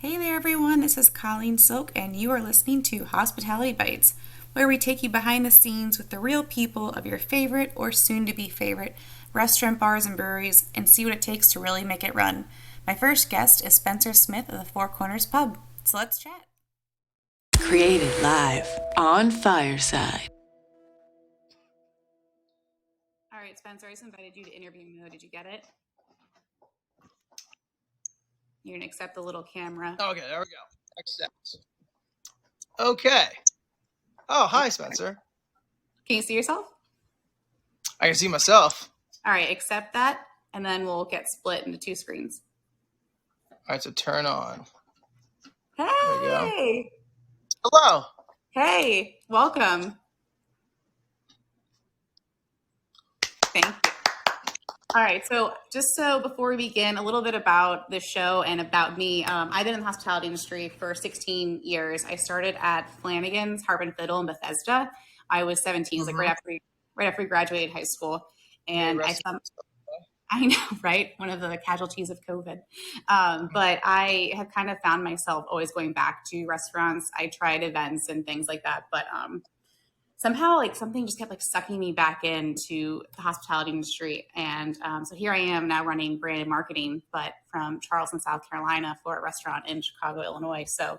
Hey there everyone, this is Colleen Silk and you are listening to Hospitality Bites, where we take you behind the scenes with the real people of your favorite or soon-to-be favorite restaurant, bars, and breweries and see what it takes to really make it run. My first guest is Spencer Smith of the Four Corners Pub, so let's chat. Created live on Fireside. All right, Spencer, I just invited you to interview mode. Did you get it? You're going to accept the little camera. Okay, there we go. Accept. Okay. Oh, hi, Spencer. Can you see yourself? I can see myself. All right, accept that, and then we'll get split into two screens. All right, so turn on. Hey! There we go. Hello. Hey, welcome. Thank you. All right, so just so before we begin, a little bit about the show and about me. I've been in the hospitality industry for 16 years. I started at Flanagan's Harp and Fiddle in Bethesda. I was 17, like right after we graduated high school, and I know, right? One of the casualties of COVID. But I have kind of found myself always going back to restaurants. I tried events and things like that, but somehow like something just kept like sucking me back into the hospitality industry. And so here I am now running brand and marketing, but from Charleston, South Carolina for a restaurant in Chicago, Illinois. So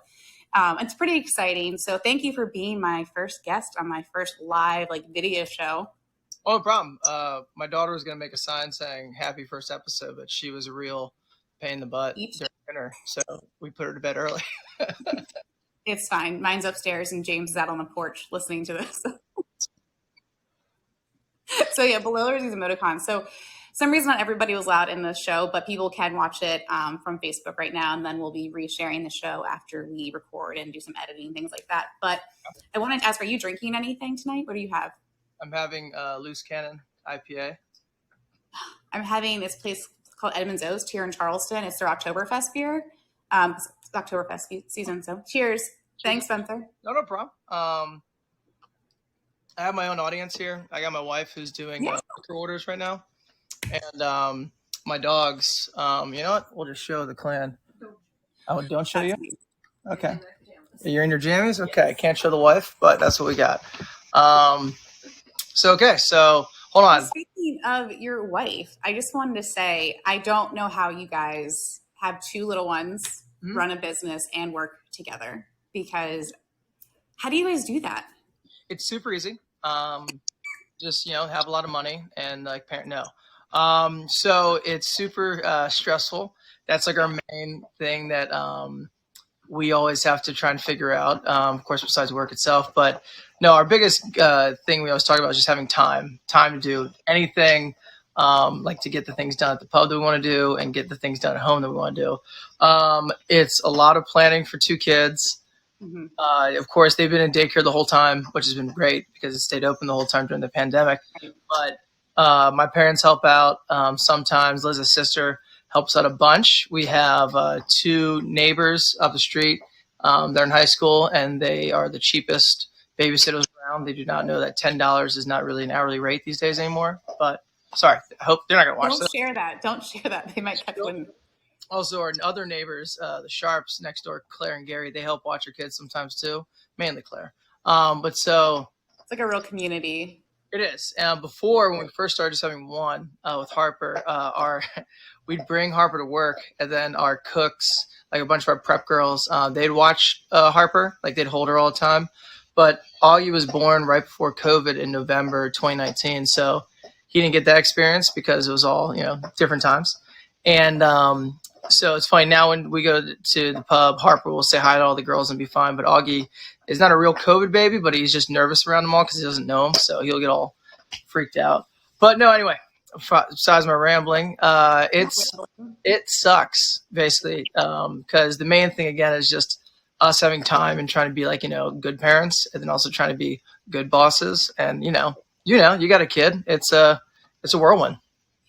it's pretty exciting. So thank you for being my first guest on my first live like video show. Oh, no problem. My daughter was going to make a sign saying happy first episode, but she was a real pain in the butt during dinner. So we put her to bed early. It's fine. Mine's upstairs and James is out on the porch listening to this. So yeah, below there's these emoticons. So some reason not everybody was loud in the show, but people can watch it from Facebook right now. And then we'll be resharing the show after we record and do some editing, things like that. But I wanted to ask, are you drinking anything tonight? What do you have? I'm having Loose Cannon IPA. I'm having this place called Edmund's Oast here in Charleston. It's their Oktoberfest beer. It's Oktoberfest season, so cheers. Thanks, Spencer. No problem. I have my own audience here. I got my wife who's doing liquor orders right now, and my dogs. You know what? We'll just show the clan. Oh, don't show you? Okay. You're in your jammies? Okay. I can't show the wife, but that's what we got. So hold on. Speaking of your wife, I just wanted to say, I don't know how you guys have two little ones, run a business and work together, because how do you guys do that? It's super easy. Just, have a lot of money and like so it's super stressful. That's like our main thing that we always have to try and figure out, of course, besides work itself. But no, our biggest thing we always talk about is just having time to do anything, like to get the things done at the pub that we want to do and get the things done at home that we want to do. It's a lot of planning for two kids. Mm-hmm. Of course, they've been in daycare the whole time, which has been great because it stayed open the whole time during the pandemic. But my parents help out sometimes. Liz's sister helps out a bunch. We have two neighbors up the street. They're in high school, and they are the cheapest babysitters around. They do not know that $10 is not really an hourly rate these days anymore. But sorry, I hope they're not going to watch this. Don't share that. They might catch wind. Also, our other neighbors, the Sharps next door, Claire and Gary, they help watch your kids sometimes too, mainly Claire. It's like a real community. It is. Before, when we first started just having one with Harper, we'd bring Harper to work, and then our cooks, like a bunch of our prep girls, they'd watch Harper, like they'd hold her all the time. But Augie was born right before COVID in November 2019, so he didn't get that experience because it was all, different times. And so it's funny now when we go to the pub, Harper will say hi to all the girls and be fine. But Augie is not a real COVID baby, but he's just nervous around them all because he doesn't know them. So he'll get all freaked out. But no, anyway, besides my rambling, it sucks basically because the main thing again is just us having time and trying to be like, good parents, and then also trying to be good bosses. And you got a kid. It's a whirlwind.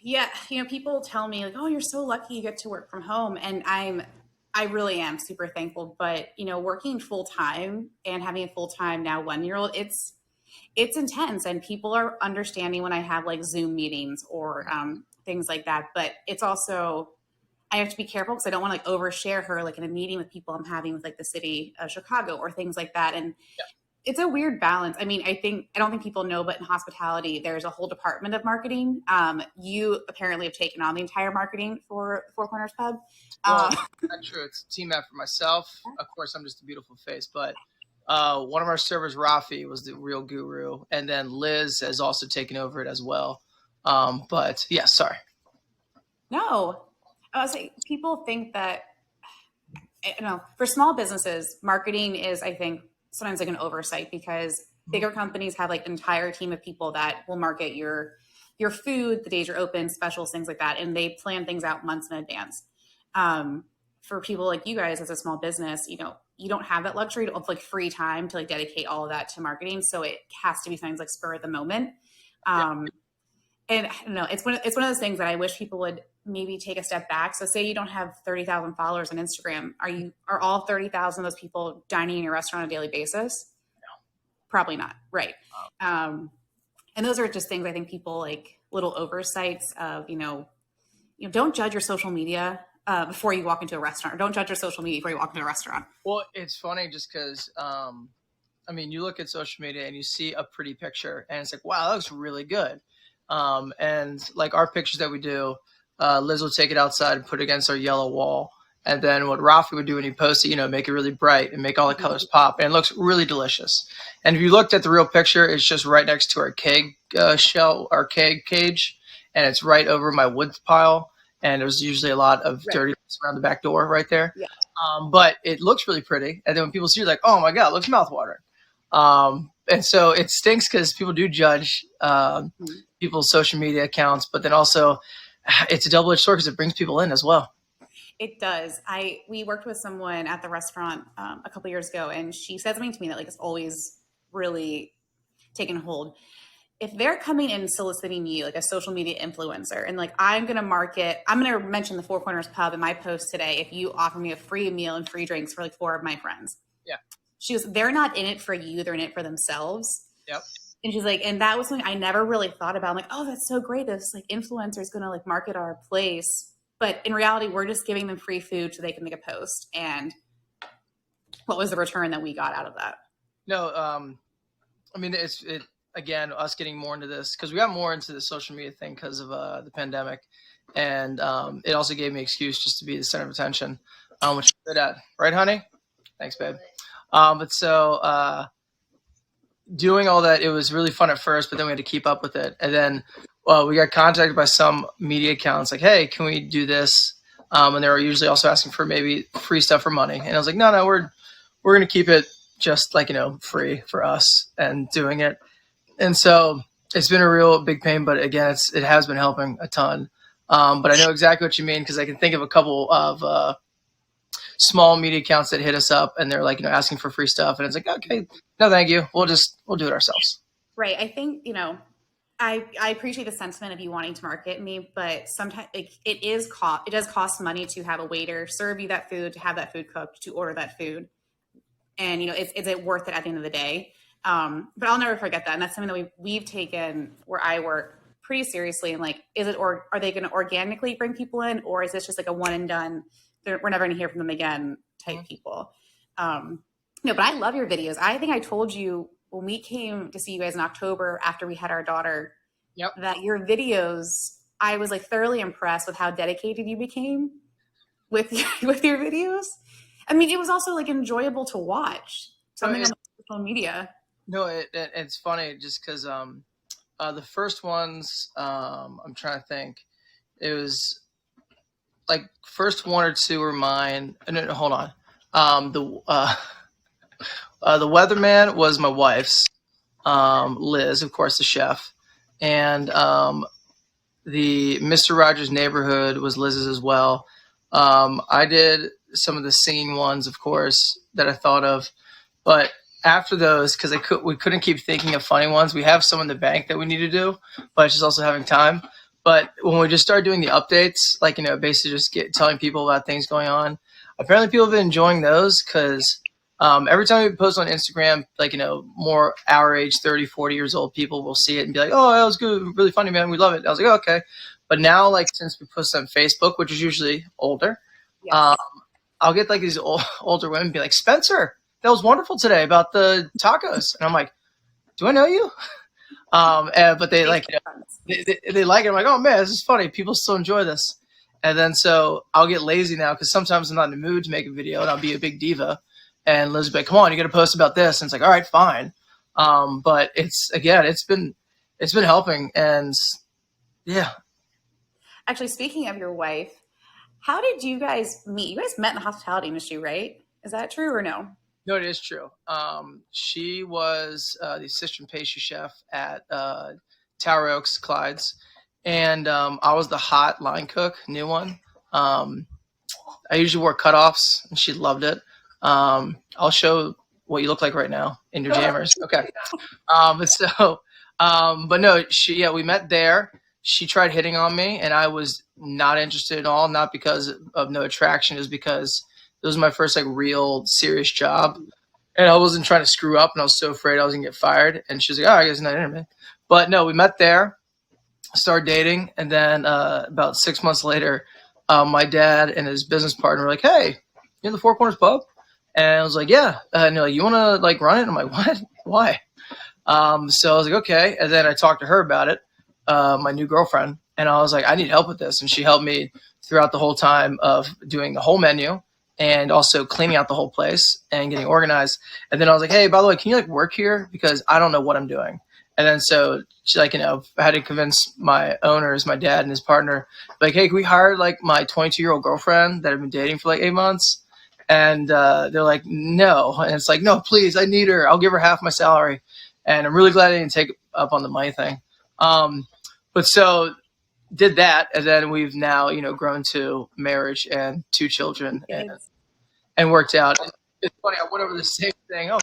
Yeah, people tell me like, "Oh, you're so lucky you get to work from home," and I really am super thankful. But working full time and having a full time now 1-year-old, it's intense, and people are understanding when I have like Zoom meetings or things like that. But it's also I have to be careful because I don't want to like overshare her like in a meeting with people I'm having with like the city of Chicago or things like that. And it's a weird balance. I mean, I don't think people know, but in hospitality, there's a whole department of marketing. You apparently have taken on the entire marketing for Four Corners Pub. Well, not true. It's a team effort myself. Of course, I'm just a beautiful face, but one of our servers, Rafi, was the real guru. And then Liz has also taken over it as well. But yeah, sorry. No, I was like, people think that, for small businesses, marketing is, I think, sometimes like an oversight because bigger companies have like an entire team of people that will market your food, the days you're open, specials, things like that. And they plan things out months in advance. For people like you guys as a small business, you don't have that luxury of like free time to like dedicate all of that to marketing. So it has to be things like spur of the moment. And I don't know, it's one of those things that I wish people would maybe take a step back. So say you don't have 30,000 followers on Instagram. Are all 30,000 of those people dining in your restaurant on a daily basis? No. Probably not. Right. And those are just things I think people like little oversights of, don't judge your social media before you walk into a restaurant, or don't judge your social media before you walk into a restaurant. Well, it's funny just because, you look at social media and you see a pretty picture and it's like, wow, that looks really good. And like our pictures that we do, Liz will take it outside and put it against our yellow wall. And then what Rafi would do when he posts it, make it really bright and make all the colors pop. And it looks really delicious. And if you looked at the real picture, it's just right next to our keg our keg cage. And it's right over my wood pile. And there's usually a lot of dirtiness around the back door right there. Yeah. But it looks really pretty. And then when people see it, like, oh my God, it looks mouthwatering. And so it stinks because people do judge people's social media accounts, but then also it's a double-edged sword because it brings people in as well. It does. We worked with someone at the restaurant a couple years ago, and she said something to me that like has always really taken hold. If they're coming in soliciting you like a social media influencer, and like I'm going to mention the Four Corners Pub in my post today if you offer me a free meal and free drinks for like 4 of my friends. Yeah. She goes, they're not in it for you, they're in it for themselves. Yep. And she's like, and that was something I never really thought about. I'm like, oh, that's so great. This like influencer is going to like market our place. But in reality, we're just giving them free food so they can make a post. And what was the return that we got out of that? No, it's again, us getting more into this because we got more into the social media thing because of the pandemic. And it also gave me an excuse just to be the center of attention, which I'm good at. Right, honey? Thanks, babe. Doing all that, it was really fun at first, but then we had to keep up with it. And then we got contacted by some media accounts like, hey, can we do this? And they were usually also asking for maybe free stuff for money. And I was like, no, we're going to keep it just like, free for us and doing it. And so it's been a real big pain, but again, it has been helping a ton. But I know exactly what you mean because I can think of a couple of small media accounts that hit us up and they're like, asking for free stuff. And it's like, okay, no, thank you. We'll do it ourselves. Right. I think, I appreciate the sentiment of you wanting to market me, but sometimes it does cost money to have a waiter serve you that food, to have that food cooked, to order that food. And, is it worth it at the end of the day? But I'll never forget that. And that's something that we've taken where I work pretty seriously. And like, are they going to organically bring people in, or is this just like a one and done? We're never going to hear from them again type people. No, but I love your videos. I think I told you when we came to see you guys in October after we had our daughter, that your videos, I was like thoroughly impressed with how dedicated you became with your videos. I mean, it was also like enjoyable to watch something on social media. No, it's funny just because The first ones, I'm trying to think. It was like first one or two were mine. No, hold on. The weatherman was my wife's, Liz, of course, the chef, and the Mr. Rogers' Neighborhood was Liz's as well. I did some of the singing ones, of course, that I thought of, but after those, because we couldn't keep thinking of funny ones. We have some in the bank that we need to do, but it's just also having time. But when we just started doing the updates, like, basically just telling people about things going on, apparently people have been enjoying those because every time we post on Instagram, like, more our age, 30, 40 years old people will see it and be like, oh, that was good. Really funny, man. We love it. I was like, oh, okay. But now, like, since we post on Facebook, which is usually older, Yes. I'll get like these older women be like, Spencer, that was wonderful today about the tacos. And I'm like, do I know you? But they like, they like it. I'm like, oh man, this is funny. People still enjoy this. And then so I'll get lazy now because sometimes I'm not in the mood to make a video and I'll be a big diva. And Liz will be like, come on, you got to post about this. And it's like, all right, fine. But it's been helping. And yeah. Actually, speaking of your wife, how did you guys meet? You guys met in the hospitality industry, right? Is that true or no? No, it is true. She was the assistant pastry chef at Tower Oaks, Clyde's, and I was the hot line cook, new one. I usually wore cutoffs, and she loved it. I'll show what you look like right now in your jammers. Okay. But no, we met there. She tried hitting on me, and I was not interested at all. Not because of no attraction, is because it was my first like real serious job, and I wasn't trying to screw up, and I was so afraid I was gonna get fired. And she was like, "Oh, I guess not into me." But no, we met there, started dating, and then about 6 months later, my dad and his business partner were like, "Hey, you in the Four Corners Pub?" And I was like, "Yeah." And they're like, "You want to like run it?" And I'm like, "What? Why?" So I was like, "Okay." And then I talked to her about it, my new girlfriend, and I was like, "I need help with this," and she helped me throughout the whole time of doing the whole menu and also cleaning out the whole place and getting organized. And then I was like, "Hey, by the way, can you like work here because I don't know what I'm doing?" And then so she like, I had to convince my owners, my dad and his partner, like, "Hey, can we hire like my 22-year-old girlfriend that I've been dating for like 8 months?" And they're like, "No." And it's like, "No, please, I need her. I'll give her half my salary." And I'm really glad I didn't take up on the money thing. But so did that, and then we've now, grown to marriage and 2 children, and worked out. It's funny, I went over the same thing. Oh,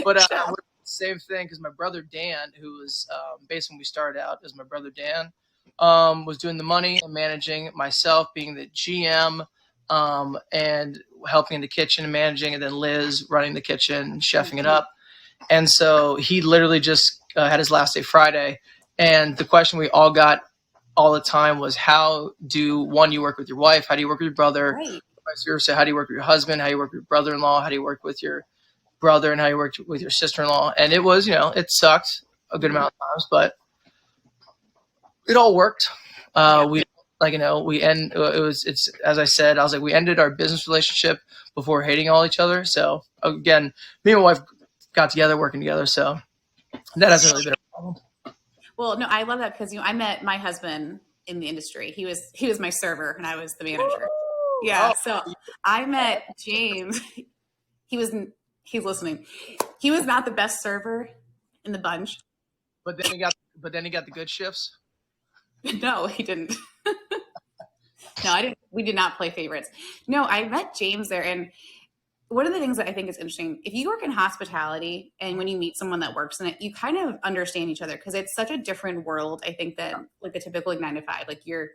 but I went over the same thing because my brother Dan, who was basically when we started out, as my brother Dan, was doing the money and managing, myself being the GM, and helping in the kitchen and managing, and then Liz running the kitchen and chefing it up. And so he literally just had his last day Friday. And the question we all got all the time was, how do you work with your wife? How do you work with your brother? Right. Vice versa. How do you work with your husband? How do you work with your brother-in-law? How do you work with your brother? And how you work with your sister-in-law? And it was, it sucked a good amount of times, but it all worked. It's as I said, I was like, we ended our business relationship before hating all each other. So again, me and my wife got together, working together. So that hasn't really been a problem. Well, no, I love that because I met my husband in the industry. He was my server and I was the manager. Yeah. So I met James. He's listening. He was not the best server in the bunch. But then he got the good shifts. No, he didn't. No, I didn't. We did not play favorites. No, I met James there, and one of the things that I think is interesting, if you work in hospitality and when you meet someone that works in it, you kind of understand each other because it's such a different world, I think, than like the typical 9 to 5. Like you're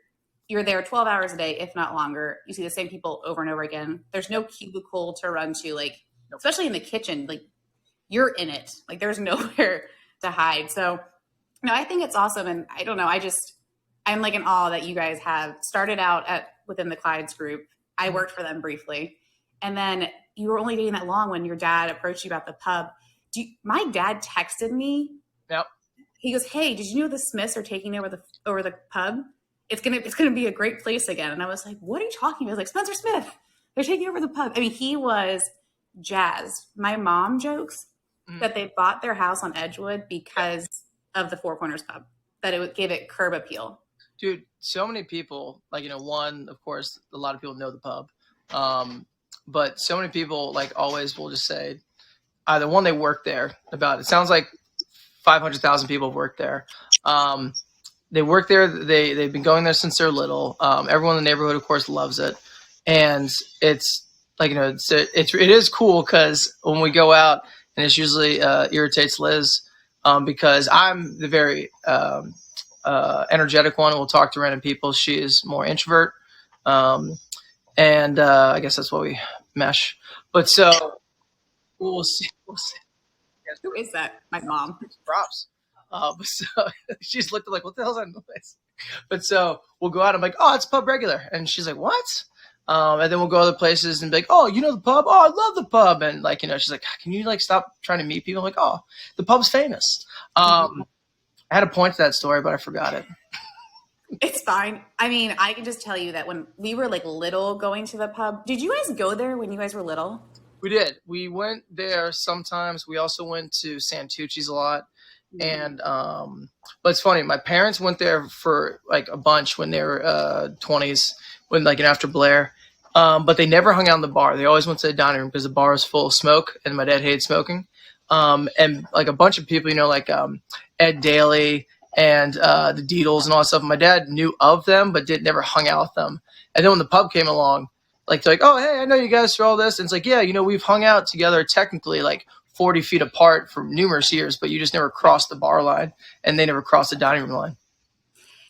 there 12 hours a day, if not longer. You see the same people over and over again. There's no cubicle to run to, like, especially in the kitchen, like you're in it. Like there's nowhere to hide. So no, I think it's awesome. And I don't know, I'm like in awe that you guys have started out within the Clyde's group. I worked for them briefly. And then you were only dating that long when your dad approached you about the pub. My dad texted me. Yep. He goes, "Hey, did you know the Smiths are taking over the pub? It's gonna be a great place again." And I was like, "What are you talking about?" I was like, "Spencer Smith, they're taking over the pub." I mean, he was jazzed. My mom jokes that they bought their house on Edgewood because of the Four Corners Pub, that it would give it curb appeal. Dude, so many people, like, one, of course, a lot of people know the pub. But so many people, like, always will just say either one, they work there. About it sounds like 500,000 people have worked there. They work there. They've been going there since they're little. Everyone in the neighborhood, of course, loves it, and it's like, it is cool because when we go out, and it's usually irritates Liz because I'm the very energetic one who will talk to random people. She is more introvert, and I guess that's why we mesh. But so we'll see. Who is that? My mom. Props. But so she's looked like, what the hell's that noise? But so we'll go out. I'm like, oh, it's pub regular. And she's like, what? And then we'll go other places and be like, oh, you know the pub? Oh, I love the pub. And like, she's like, can you like stop trying to meet people? I'm like, oh, the pub's famous. I had a point to that story, but I forgot it. It's fine. I mean, I can just tell you that when we were like little going to the pub, did you guys go there when you guys were little? We did. We went there sometimes. We also went to Santucci's a lot. And but it's funny, my parents went there for like a bunch when they were 20s, when like after Blair, but they never hung out in the bar. They always went to the dining room because the bar was full of smoke and my dad hated smoking. And like a bunch of people, like Ed Daly and the Deedles and all that stuff, my dad knew of them but never hung out with them. And then when the pub came along, like they're like, oh, hey, I know you guys for all this. And it's like, yeah, we've hung out together technically like 40 feet apart for numerous years, but you just never crossed the bar line, and they never crossed the dining room line.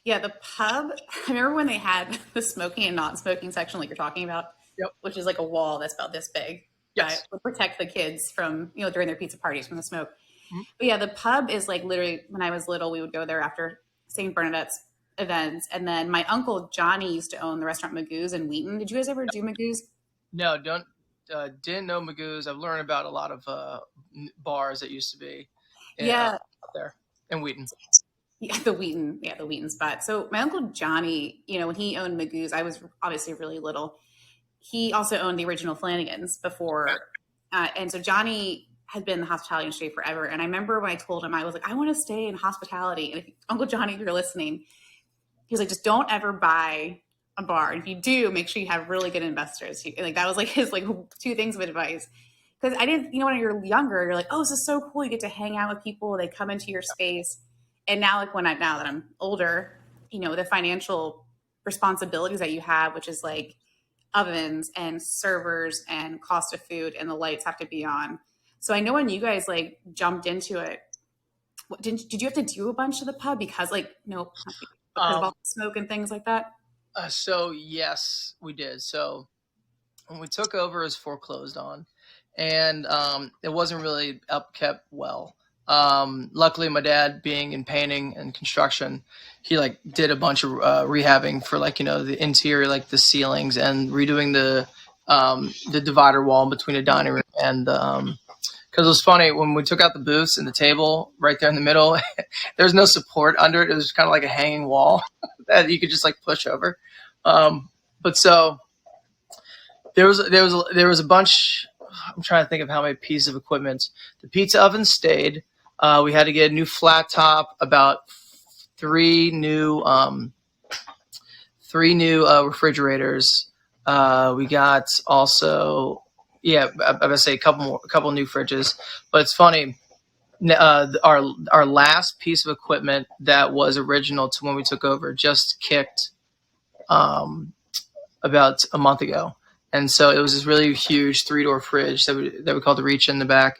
Yeah, the pub, I remember when they had the smoking and not smoking section like you're talking about, which is like a wall that's about this big. Yes. Would protect the kids from, during their pizza parties from the smoke. Mm-hmm. But yeah, the pub is like literally, when I was little, we would go there after St. Bernadette's events. And then my uncle Johnny used to own the restaurant Magoo's in Wheaton. Did you guys ever do Magoo's? No, didn't know Magoo's. I've learned about a lot of bars that used to be out there in Wheaton. Yeah, the Wheaton spot. So my uncle Johnny, when he owned Magoo's, I was obviously really little. He also owned the original Flanagan's before. And so Johnny had been in the hospitality industry forever. And I remember when I told him, I was like, I want to stay in hospitality. And if Uncle Johnny, if you're listening, he was like, just don't ever buy a bar. And if you do, make sure you have really good investors. That was like his like two things of advice. Because I didn't, when you're younger, you're like, oh, this is so cool. You get to hang out with people. They come into your space. And now, like now that I'm older, the financial responsibilities that you have, which is like ovens and servers and cost of food and the lights have to be on. So I know when you guys like jumped into it, did you have to do a bunch of the pub because because of all the smoke and things like that? So yes, we did. So when we took over, it was foreclosed on, and it wasn't really upkept well. Luckily, my dad, being in painting and construction, he like did a bunch of rehabbing for the interior, like the ceilings, and redoing the divider wall between the dining room and because it was funny when we took out the booths and the table right there in the middle. There was no support under it. It was kind of like a hanging wall that you could just like push over. But so there was a bunch. I'm trying to think of how many pieces of equipment. The pizza oven stayed. We had to get a new flat top, about three new refrigerators. We got also, I'm gonna say a couple new fridges. But it's funny, our last piece of equipment that was original to when we took over just kicked about a month ago. And so it was this really huge 3-door fridge that we called the Reach in the back.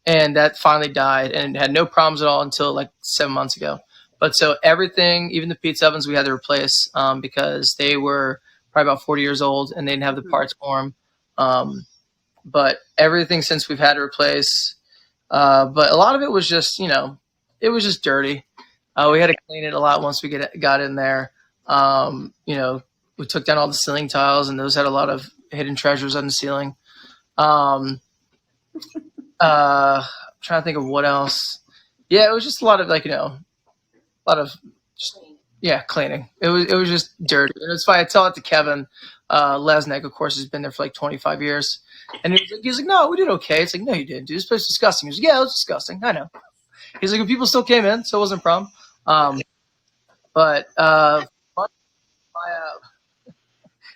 And that finally died and had no problems at all until like 7 months ago. But so everything, even the pizza ovens, we had to replace because they were probably about 40 years old and they didn't have the parts for them. But everything since we've had to replace. But a lot of it was just, it was just dirty. We had to clean it a lot once we got in there. We took down all the ceiling tiles and those had a lot of hidden treasures on the ceiling. I'm trying to think of what else. Yeah, it was just a lot of cleaning. It was just dirty. And it's funny. I tell it to Kevin Lesnick, of course, has been there for like 25 years. And he was like, no, we did okay. It's like, no, you didn't, dude. This place is disgusting. He was like, yeah, it was disgusting. I know. He's like, people still came in, so it wasn't a problem. But the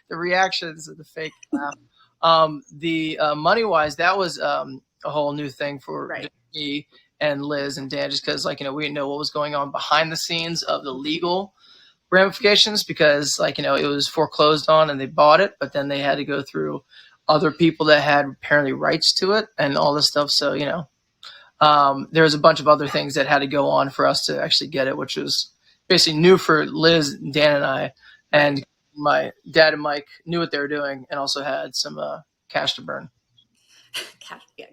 reactions of the fake laugh. The money wise, that was a whole new thing for me and Liz and Dan, just because, like, we didn't know what was going on behind the scenes of the legal ramifications, because, like, it was foreclosed on and they bought it, but then they had to go through other people that had apparently rights to it and all this stuff. So, there was a bunch of other things that had to go on for us to actually get it, which was basically new for Liz, Dan, and I. And my dad and Mike knew what they were doing and also had some cash to burn.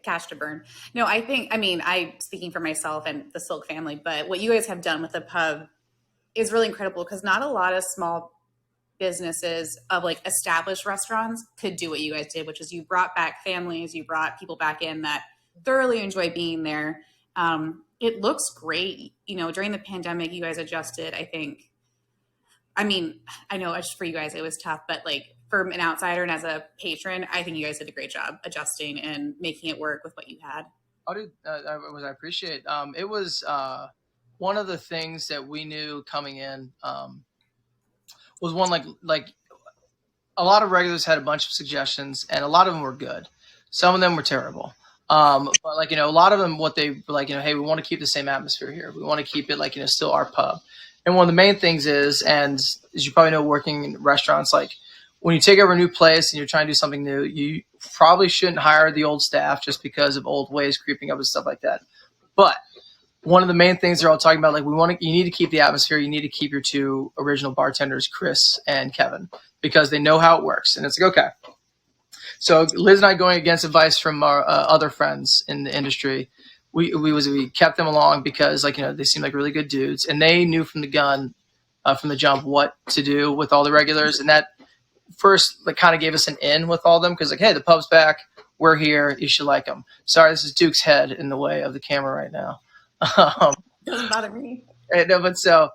Cash to burn. No, I speaking for myself and the Silk family, but what you guys have done with the pub is really incredible, because not a lot of small businesses of like established restaurants could do what you guys did, which is you brought back families, you brought people back in that thoroughly enjoy being there. It looks great. During the pandemic, you guys adjusted, I think. I know for you guys it was tough, but like from an outsider and as a patron, I think you guys did a great job adjusting and making it work with what you had. I appreciate. It was one of the things that we knew coming in was one, like a lot of regulars had a bunch of suggestions, and a lot of them were good. Some of them were terrible. But like, a lot of them, what they were like, hey, we want to keep the same atmosphere here. We want to keep it like, still our pub. And one of the main things is, and as you probably know, working in restaurants, like when you take over a new place and you're trying to do something new, you probably shouldn't hire the old staff just because of old ways creeping up and stuff like that. But one of the main things they're all talking about, like, you need to keep the atmosphere. You need to keep your two original bartenders, Chris and Kevin, because they know how it works. And it's like, okay. So Liz and I, going against advice from our other friends in the industry, we kept them along because, like, they seemed like really good dudes, and they knew from the jump what to do with all the regulars. And that first, like, kind of gave us an in with all of them, because, like, hey, the pub's back, we're here, you should like them. Sorry, this is Duke's head in the way of the camera right now. Doesn't bother me. No, but so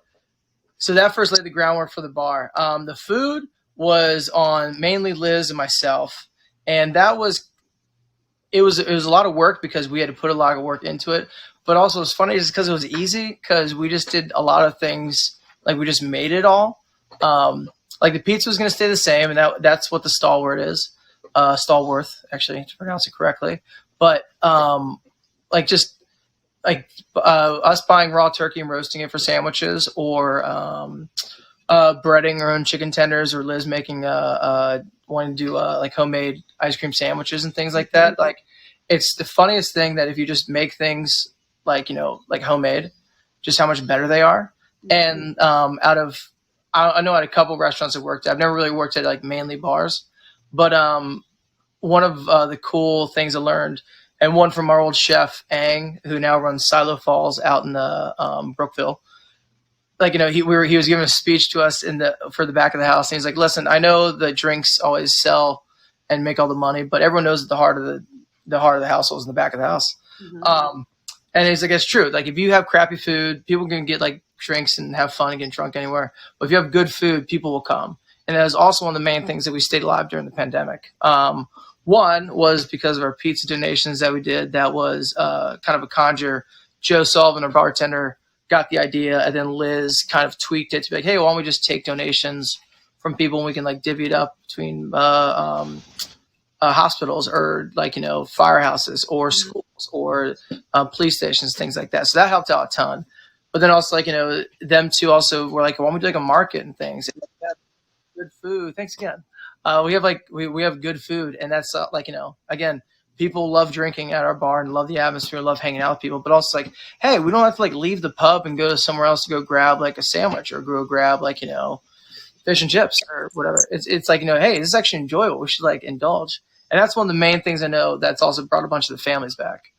that first laid the groundwork for the bar. The food was on mainly Liz and myself, and it was a lot of work because we had to put a lot of work into it. But also it's funny just because it was easy, because we just did a lot of things, like we just made it all. Like the pizza was going to stay the same, and that's what the stalwart is. Stallworth, actually, to pronounce it correctly. But like just like us buying raw turkey and roasting it for sandwiches, or breading our own chicken tenders, or Liz making wanting to do like homemade ice cream sandwiches and things like that. Like, it's the funniest thing that if you just make things like, like homemade, just how much better they are. And I know at a couple of restaurants I worked at, I've never really worked at like mainly bars, but one of the cool things I learned, and one from our old chef Ang, who now runs Silo Falls out in the Brookville. Like, he was giving a speech to us for the back of the house, and he's like, listen, I know the drinks always sell and make all the money, but everyone knows that the heart of the household is in the back of the house. Mm-hmm. And he's like, it's true. Like, if you have crappy food, people can get like drinks and have fun and get drunk anywhere. But if you have good food, people will come. And that was also one of the main things that we stayed alive during the pandemic. One was because of our pizza donations that we did. That was kind of a conjure. Joe Sullivan, our bartender, got the idea, and then Liz kind of tweaked it to be like, hey, why don't we just take donations from people and we can like divvy it up between hospitals, or like, firehouses, or schools, or police stations, things like that. So that helped out a ton. But then also, like, them two also were like, why don't we do like a market and things? And like, good food. Thanks again. We have like, we have good food, and that's like, again, people love drinking at our bar and love the atmosphere, love hanging out with people, but also like, hey, we don't have to like leave the pub and go to somewhere else to go grab like a sandwich, or go grab like, fish and chips or whatever. It's like, hey, this is actually enjoyable. We should like indulge. And that's one of the main things I know that's also brought a bunch of the families back.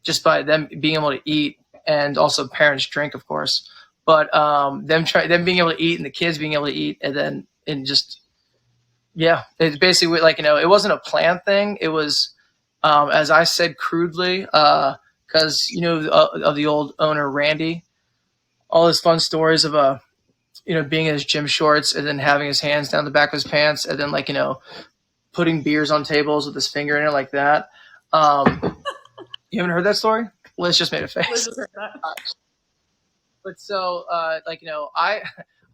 Just by them being able to eat, and also parents drink, of course, but them being able to eat and the kids being able to eat, and just, yeah, it's basically like, it wasn't a planned thing. It was, as I said crudely, because, of the old owner, Randy, all his fun stories of being in his gym shorts and then having his hands down the back of his pants and then like, putting beers on tables with his finger in it like that. You haven't heard that story? Liz just made a face. Liz just heard that. But so,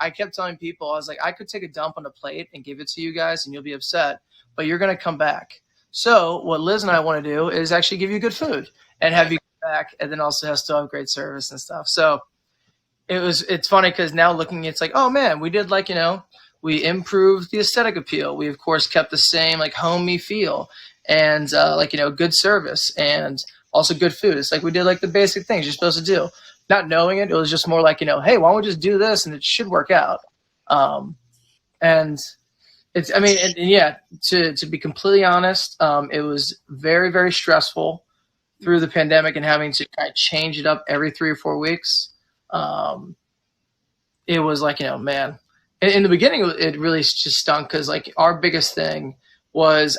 I kept telling people, I was like, I could take a dump on a plate and give it to you guys and you'll be upset, but you're going to come back. So what Liz and I want to do is actually give you good food and have you come back, and then also still have great service and stuff. So it's funny because now looking, it's like, oh man, we did like, we improved the aesthetic appeal. We of course kept the same like homey feel and good service and also good food. It's like we did like the basic things you're supposed to do. Not knowing it, it was just more like, hey, why don't we just do this and it should work out. And it's, I mean, and yeah, to be completely honest, it was very, very stressful through the pandemic and having to kind of change it up every 3 or 4 weeks. It was like, man, in the beginning, it really just stunk because like our biggest thing was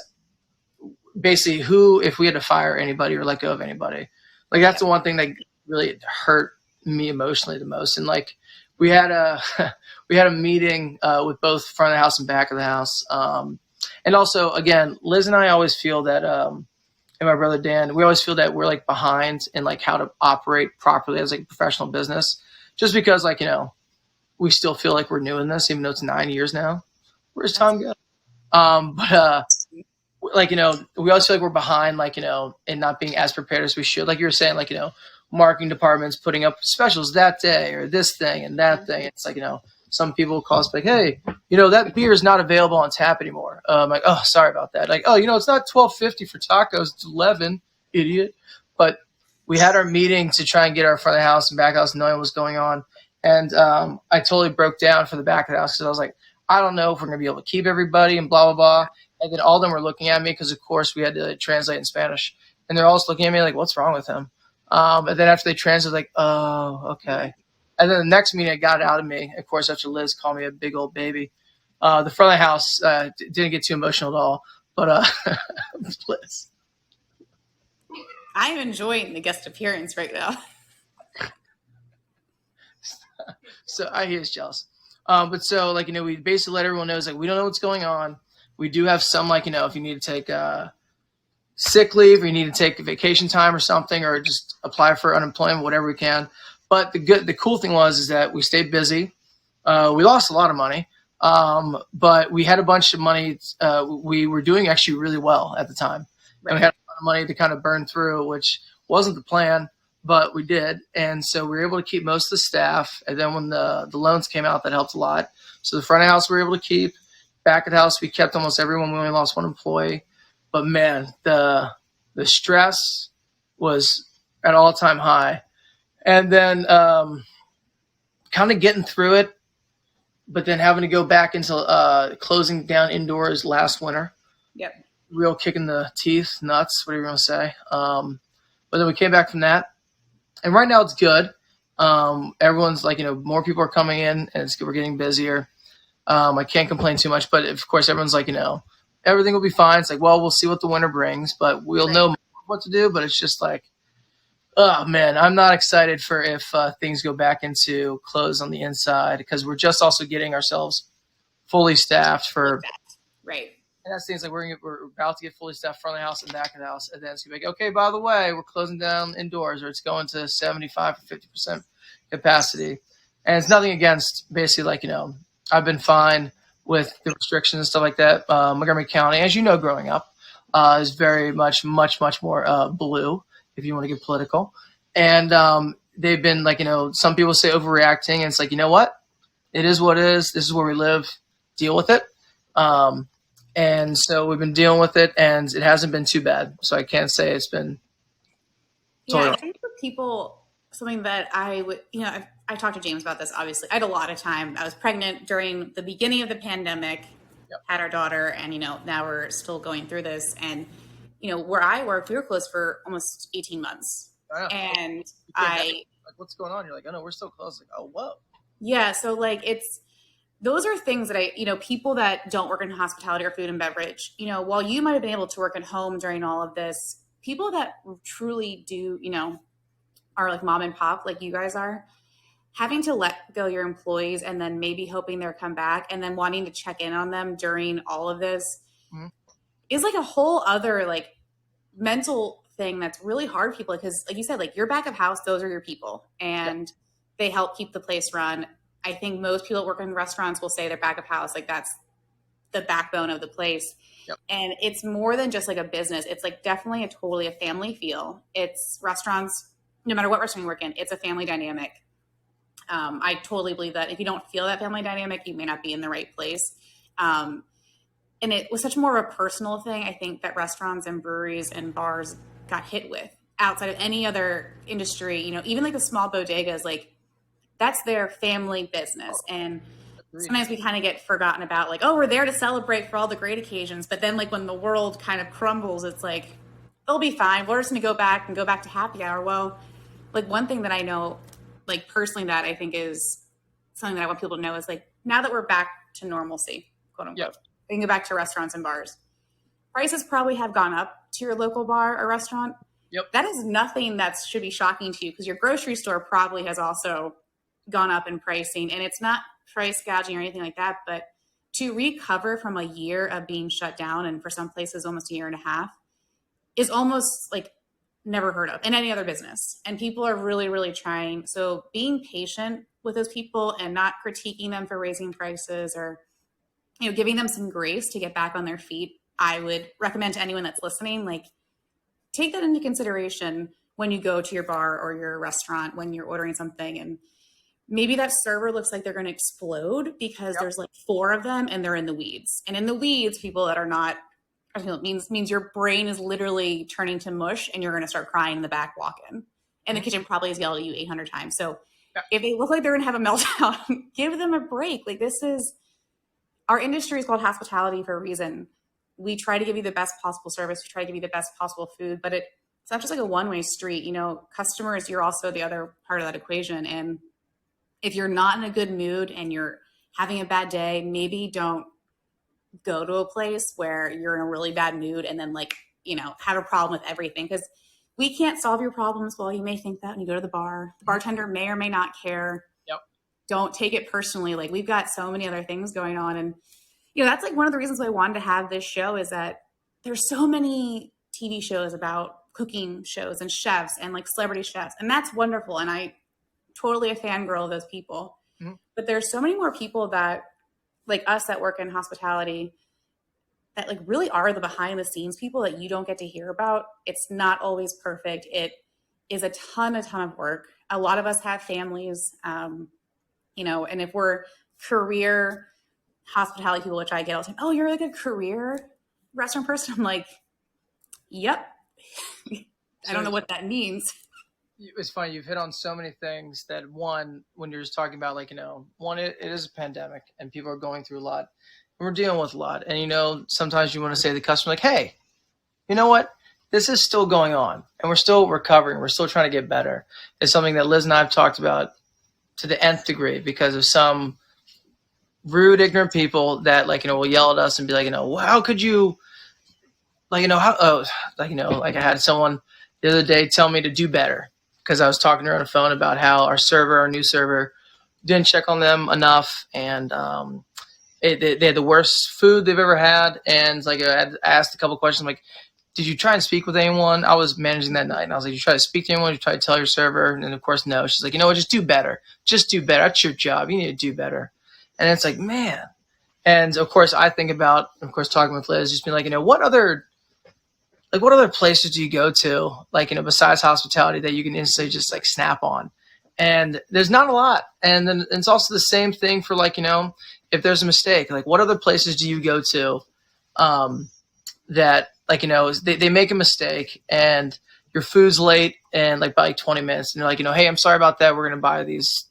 basically if we had to fire anybody or let go of anybody, like that's the one thing that really hurt me emotionally the most. And like we had a meeting with both front of the house and back of the house. And also again, Liz and I always feel that, and my brother Dan, we always feel that we're like behind in like how to operate properly as like a professional business, just because like, we still feel like we're new in this, even though it's 9 years now. Where's time go? Like, we always feel like we're behind, like, in not being as prepared as we should. Like you were saying, like, marketing departments putting up specials that day or this thing and that thing. It's like, some people call us like, hey, that beer is not available on tap anymore. I'm like, oh, sorry about that. Like, oh, it's not $12.50 for tacos. It's 11, idiot. But we had our meeting to try and get our front of the house and back of the house knowing what was going on. And I totally broke down for the back of the house because I was like, I don't know if we're going to be able to keep everybody and blah, blah, blah. And then all of them were looking at me because, of course, we had to translate in Spanish. And they're all looking at me like, what's wrong with him? And then after they translated, like, oh, okay. And then the next meeting, it got out of me. Of course, after Liz called me a big old baby. The front of the house didn't get too emotional at all. But Liz. I'm enjoying the guest appearance right now. So he is jealous. But so like, we basically let everyone know, like, we don't know what's going on. We do have some, like, if you need to take sick leave or you need to take vacation time or something, or just apply for unemployment, whatever we can. But the cool thing is that we stayed busy. We lost a lot of money, but we had a bunch of money. We were doing actually really well at the time. Right. And we had a lot of money to kind of burn through, which wasn't the plan, but we did. And so we were able to keep most of the staff. And then when the loans came out, that helped a lot. So the front of the house we were able to keep. Back of the house, we kept almost everyone. We only lost one employee. But man, the stress was at all-time high. And then kind of getting through it, but then having to go back into closing down indoors last winter. Yep. Real kick in the teeth, nuts, whatever you want to say. But then we came back from that. And right now it's good. Everyone's like, more people are coming in and we're getting busier. I can't complain too much, but of course everyone's like, everything will be fine. It's like, well, we'll see what the winter brings, but we'll know what to do. But it's just like, oh man, I'm not excited for if things go back into close on the inside, because we're just also getting ourselves fully staffed for. Right. And that's things like we're about to get fully staffed front of the house and back of the house. And then it's going to be like, okay, by the way, we're closing down indoors, or it's going to 75 or 50% capacity. And it's nothing against basically like, I've been fine with the restrictions and stuff like that. Montgomery County, as you know, growing up, is very much more blue, if you want to get political. And they've been like, some people say overreacting. And it's like, you know what? It is what it is. This is where we live. Deal with it. And so we've been dealing with it, and it hasn't been too bad. So I can't say it's been. Yeah, I think for people, something that I would, I talked to James about this, obviously. I had a lot of time. I was pregnant during the beginning of the pandemic, had our daughter, and, now we're still going through this. And, where I worked, we were closed for almost 18 months. Oh, yeah. And like, what's going on? You're like, oh no, we're still closed. Like, oh, whoa. Yeah. So like, those are things that people that don't work in hospitality or food and beverage, while you might've been able to work at home during all of this, people that truly do, are like mom and pop, like you guys are, having to let go your employees and then maybe hoping they'll come back and then wanting to check in on them during all of this is like a whole other like mental thing that's really hard for people, because like you said, like your back of house, those are your people, and they help keep the place run. I think most people that work in restaurants will say their back of house, like that's the backbone of the place. And it's more than just like a business. It's like definitely totally a family feel. It's restaurants, no matter what restaurant you work in, it's a family dynamic. I totally believe that if you don't feel that family dynamic, you may not be in the right place. And it was such more of a personal thing, I think, that restaurants and breweries and bars got hit with outside of any other industry. You know, even like the small bodegas, like that's their family business. And sometimes we kind of get forgotten about, like, oh, we're there to celebrate for all the great occasions. But then like when the world kind of crumbles, it's like, they'll be fine. We're just going to go back to happy hour. Well, like one thing that I know, like personally, that I think is something that I want people to know is like, now that we're back to normalcy, quote unquote, we can go back to restaurants and bars. Prices probably have gone up to your local bar or restaurant. That is nothing that should be shocking to you, because your grocery store probably has also gone up in pricing, and it's not price gouging or anything like that. But to recover from a year of being shut down, and for some places almost a year and a half, is almost like never heard of in any other business. And people are really, really trying. So being patient with those people and not critiquing them for raising prices, or, you know, giving them some grace to get back on their feet, I would recommend to anyone that's listening, like, take that into consideration when you go to your bar or your restaurant, when you're ordering something. And maybe that server looks like they're going to explode because there's like 4 of them and they're in the weeds. And in the weeds, people that are not, means your brain is literally turning to mush, and you're going to start crying in the back walk-in. And the kitchen probably has yelled at you 800 times. So if they look like they're going to have a meltdown, give them a break. Like, this is, our industry is called hospitality for a reason. We try to give you the best possible service. We try to give you the best possible food, but it's not just like a one-way street. You know, customers, you're also the other part of that equation. And if you're not in a good mood and you're having a bad day, maybe don't go to a place where you're in a really bad mood and then, like, you know, have a problem with everything. Because we can't solve your problems. Well, you may think that when you go to the bar. The bartender may or may not care. Don't take it personally. Like, we've got so many other things going on. And, you know, that's like one of the reasons why I wanted to have this show, is that there's so many TV shows about cooking shows and chefs and like celebrity chefs. And that's wonderful. And I totally a fangirl of those people. But there's so many more people that, like us, that work in hospitality, that like really are the behind the scenes people that you don't get to hear about. It's not always perfect. It is a ton of work. A lot of us have families, you know, and if we're career hospitality people, which I get all the time, oh, you're like a career restaurant person. I'm like, yep. I don't know what that means. It's funny. You've hit on so many things that, one, when you're just talking about, like, you know, one, it is a pandemic and people are going through a lot, and we're dealing with a lot. And, you know, sometimes you want to say to the customer, like, hey, you know what? This is still going on and we're still recovering. We're still trying to get better. It's something that Liz and I have talked about to the nth degree, because of some rude, ignorant people that, like, you know, will yell at us and be like, you know, well, how could you, like, you know, how, like, you know, like I had someone the other day tell me to do better, because I was talking to her on the phone about how our new server, didn't check on them enough. And they had the worst food they've ever had. And like, I had asked a couple questions. I'm like, did you try and speak with anyone? I was managing that night. And I was like, you try to speak to anyone? You try to tell your server? And of course, no. She's like, you know what? Just do better. Just do better. That's your job. You need to do better. And it's like, man. And of course, I think about, of course, talking with Liz, just being like, you know, what other places do you go to, like, you know, besides hospitality, that you can instantly just like snap on? And there's not a lot. And then it's also the same thing for, like, you know, if there's a mistake, like, what other places do you go to that, like, you know, they make a mistake and your food's late and like by like 20 minutes, and they're like, you know, hey, I'm sorry about that. We're going to buy these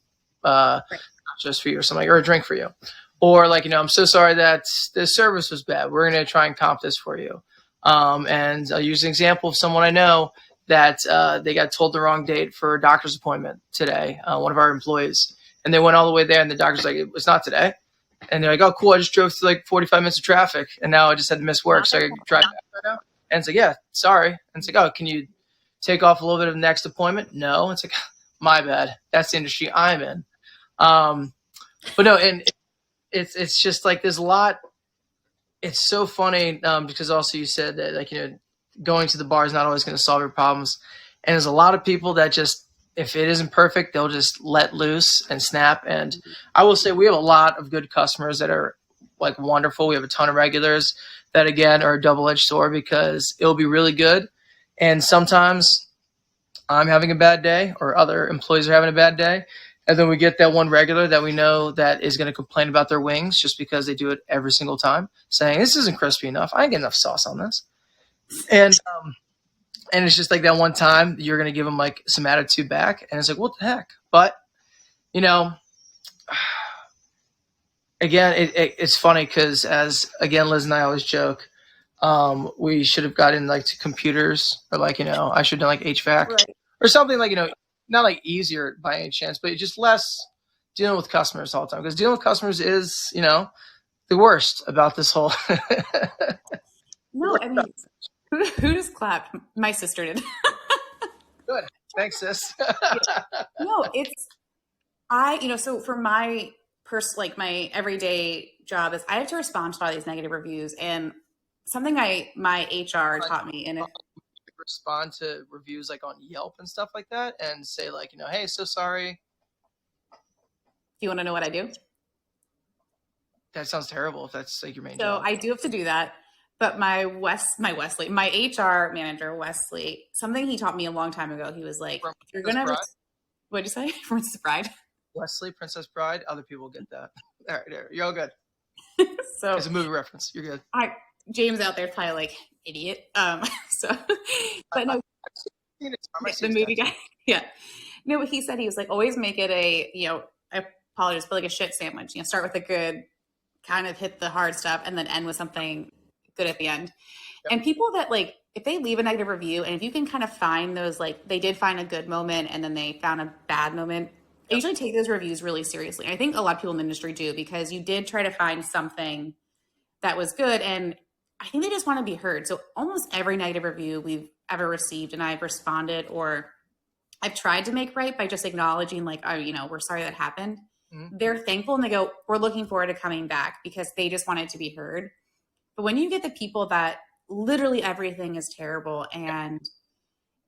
just for you or something, or a drink for you. Or like, you know, I'm so sorry that the service was bad. We're going to try and comp this for you. And I'll use an example of someone I know that they got told the wrong date for a doctor's appointment today, one of our employees. And they went all the way there, and the doctor's like, it's not today. And they're like, oh, cool, I just drove through like 45 minutes of traffic, and now I just had to miss work, so I could drive back right now. And it's like, yeah, sorry. And it's like, oh, can you take off a little bit of the next appointment? No. It's like, my bad. That's the industry I'm in. But no, and it's just like there's a lot. It's so funny because also you said that like going to the bar is not always going to solve your problems, and there's a lot of people that just if it isn't perfect they'll just let loose and snap. And I will say we have a lot of good customers that are like wonderful. We have a ton of regulars that again are a double-edged sword because it'll be really good, and sometimes I'm having a bad day or other employees are having a bad day. And then we get that one regular that we know that is going to complain about their wings just because they do it every single time, saying, this isn't crispy enough. I ain't get enough sauce on this. And it's just like that one time you're going to give them like some attitude back. And it's like, what the heck? But, again, it's funny because again, Liz and I always joke, we should have gotten like to computers or like, I should have done like HVAC Right. or something like, not like easier by any chance, but just less dealing with customers all the time. Because dealing with customers is, the worst about this whole. No, I mean, who just clapped? My sister did. Good. Thanks, sis. No, so for my like my everyday job is I have to respond to all these negative reviews, and something my HR taught me, and respond to reviews like on Yelp and stuff like that and say like, hey, so sorry. Do you want to know what I do? That sounds terrible if that's like your main So job. I do have to do that. But my HR manager, Wesley, something he taught me a long time ago, he was like, you're going to, what'd you say? Princess Bride? Wesley, Princess Bride. Other people get that. All right, there. You're all good. So it's a movie reference. You're good. James out there is probably like, idiot. But no, the movie guy. Yeah. No, but he said, he was like, always make it I apologize, but like a shit sandwich. Start with the good, kind of hit the hard stuff, and then end with something good at the end. Yep. And people that like, if they leave a negative review, and if you can kind of find those, like they did find a good moment and then they found a bad moment, yep. I usually take those reviews really seriously. I think a lot of people in the industry do, because you did try to find something that was good, and I think they just want to be heard. So almost every negative review we've ever received, and I've responded or I've tried to make right by just acknowledging like, oh, we're sorry that happened. Mm-hmm. They're thankful and they go, we're looking forward to coming back, because they just wanted to be heard. But when you get the people that literally everything is terrible and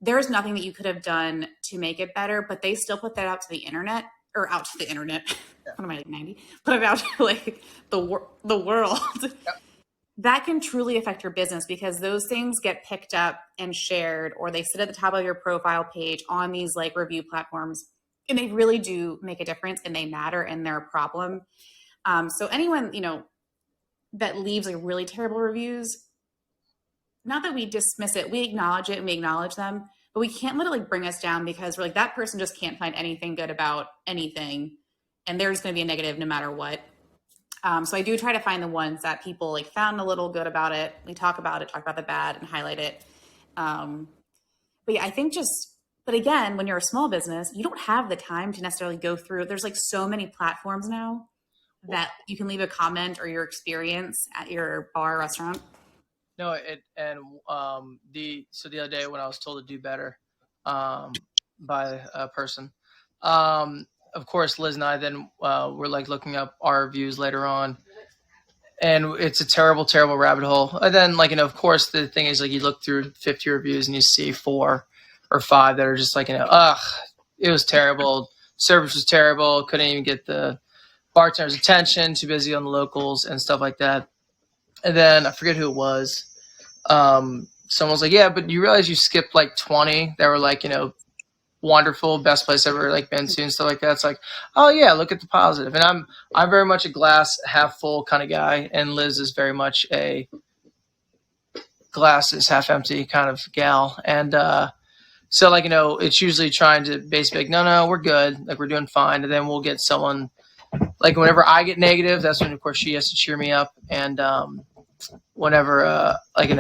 there's nothing that you could have done to make it better, but they still put that out to the internet. Yeah. What am I, like 90? Put it out to like the world. Yep. That can truly affect your business, because those things get picked up and shared, or they sit at the top of your profile page on these like review platforms, and they really do make a difference, and they matter, and they're a problem. So anyone, that leaves like really terrible reviews, not that we dismiss it, we acknowledge it and we acknowledge them, but we can't let it like bring us down, because we're like, that person just can't find anything good about anything, and they're just going to be a negative no matter what. So I do try to find the ones that people like found a little good about it. We talk about the bad and highlight it. But yeah, I think but again, when you're a small business, you don't have the time to necessarily go through. There's like so many platforms now that you can leave a comment or your experience at your bar or restaurant. No, the other day when I was told to do better by a person, of course, Liz and I then were like looking up our reviews later on, and it's a terrible, terrible rabbit hole. And then of course, the thing is like you look through 50 reviews and you see 4 or 5 that are just like, it was terrible. Service was terrible. Couldn't even get the bartender's attention. Too busy on the locals and stuff like that. And then I forget who it was. Someone was like, yeah, but you realize you skipped like 20 that were like, wonderful, best place ever like been to and stuff like that. It's like, oh yeah, look at the positive. And I'm very much a glass half full kind of guy, and Liz is very much a glass is half empty kind of gal. And so it's usually trying to basically like, no, we're good, like we're doing fine. And then we'll get someone like whenever I get negative, that's when of course she has to cheer me up. And whenever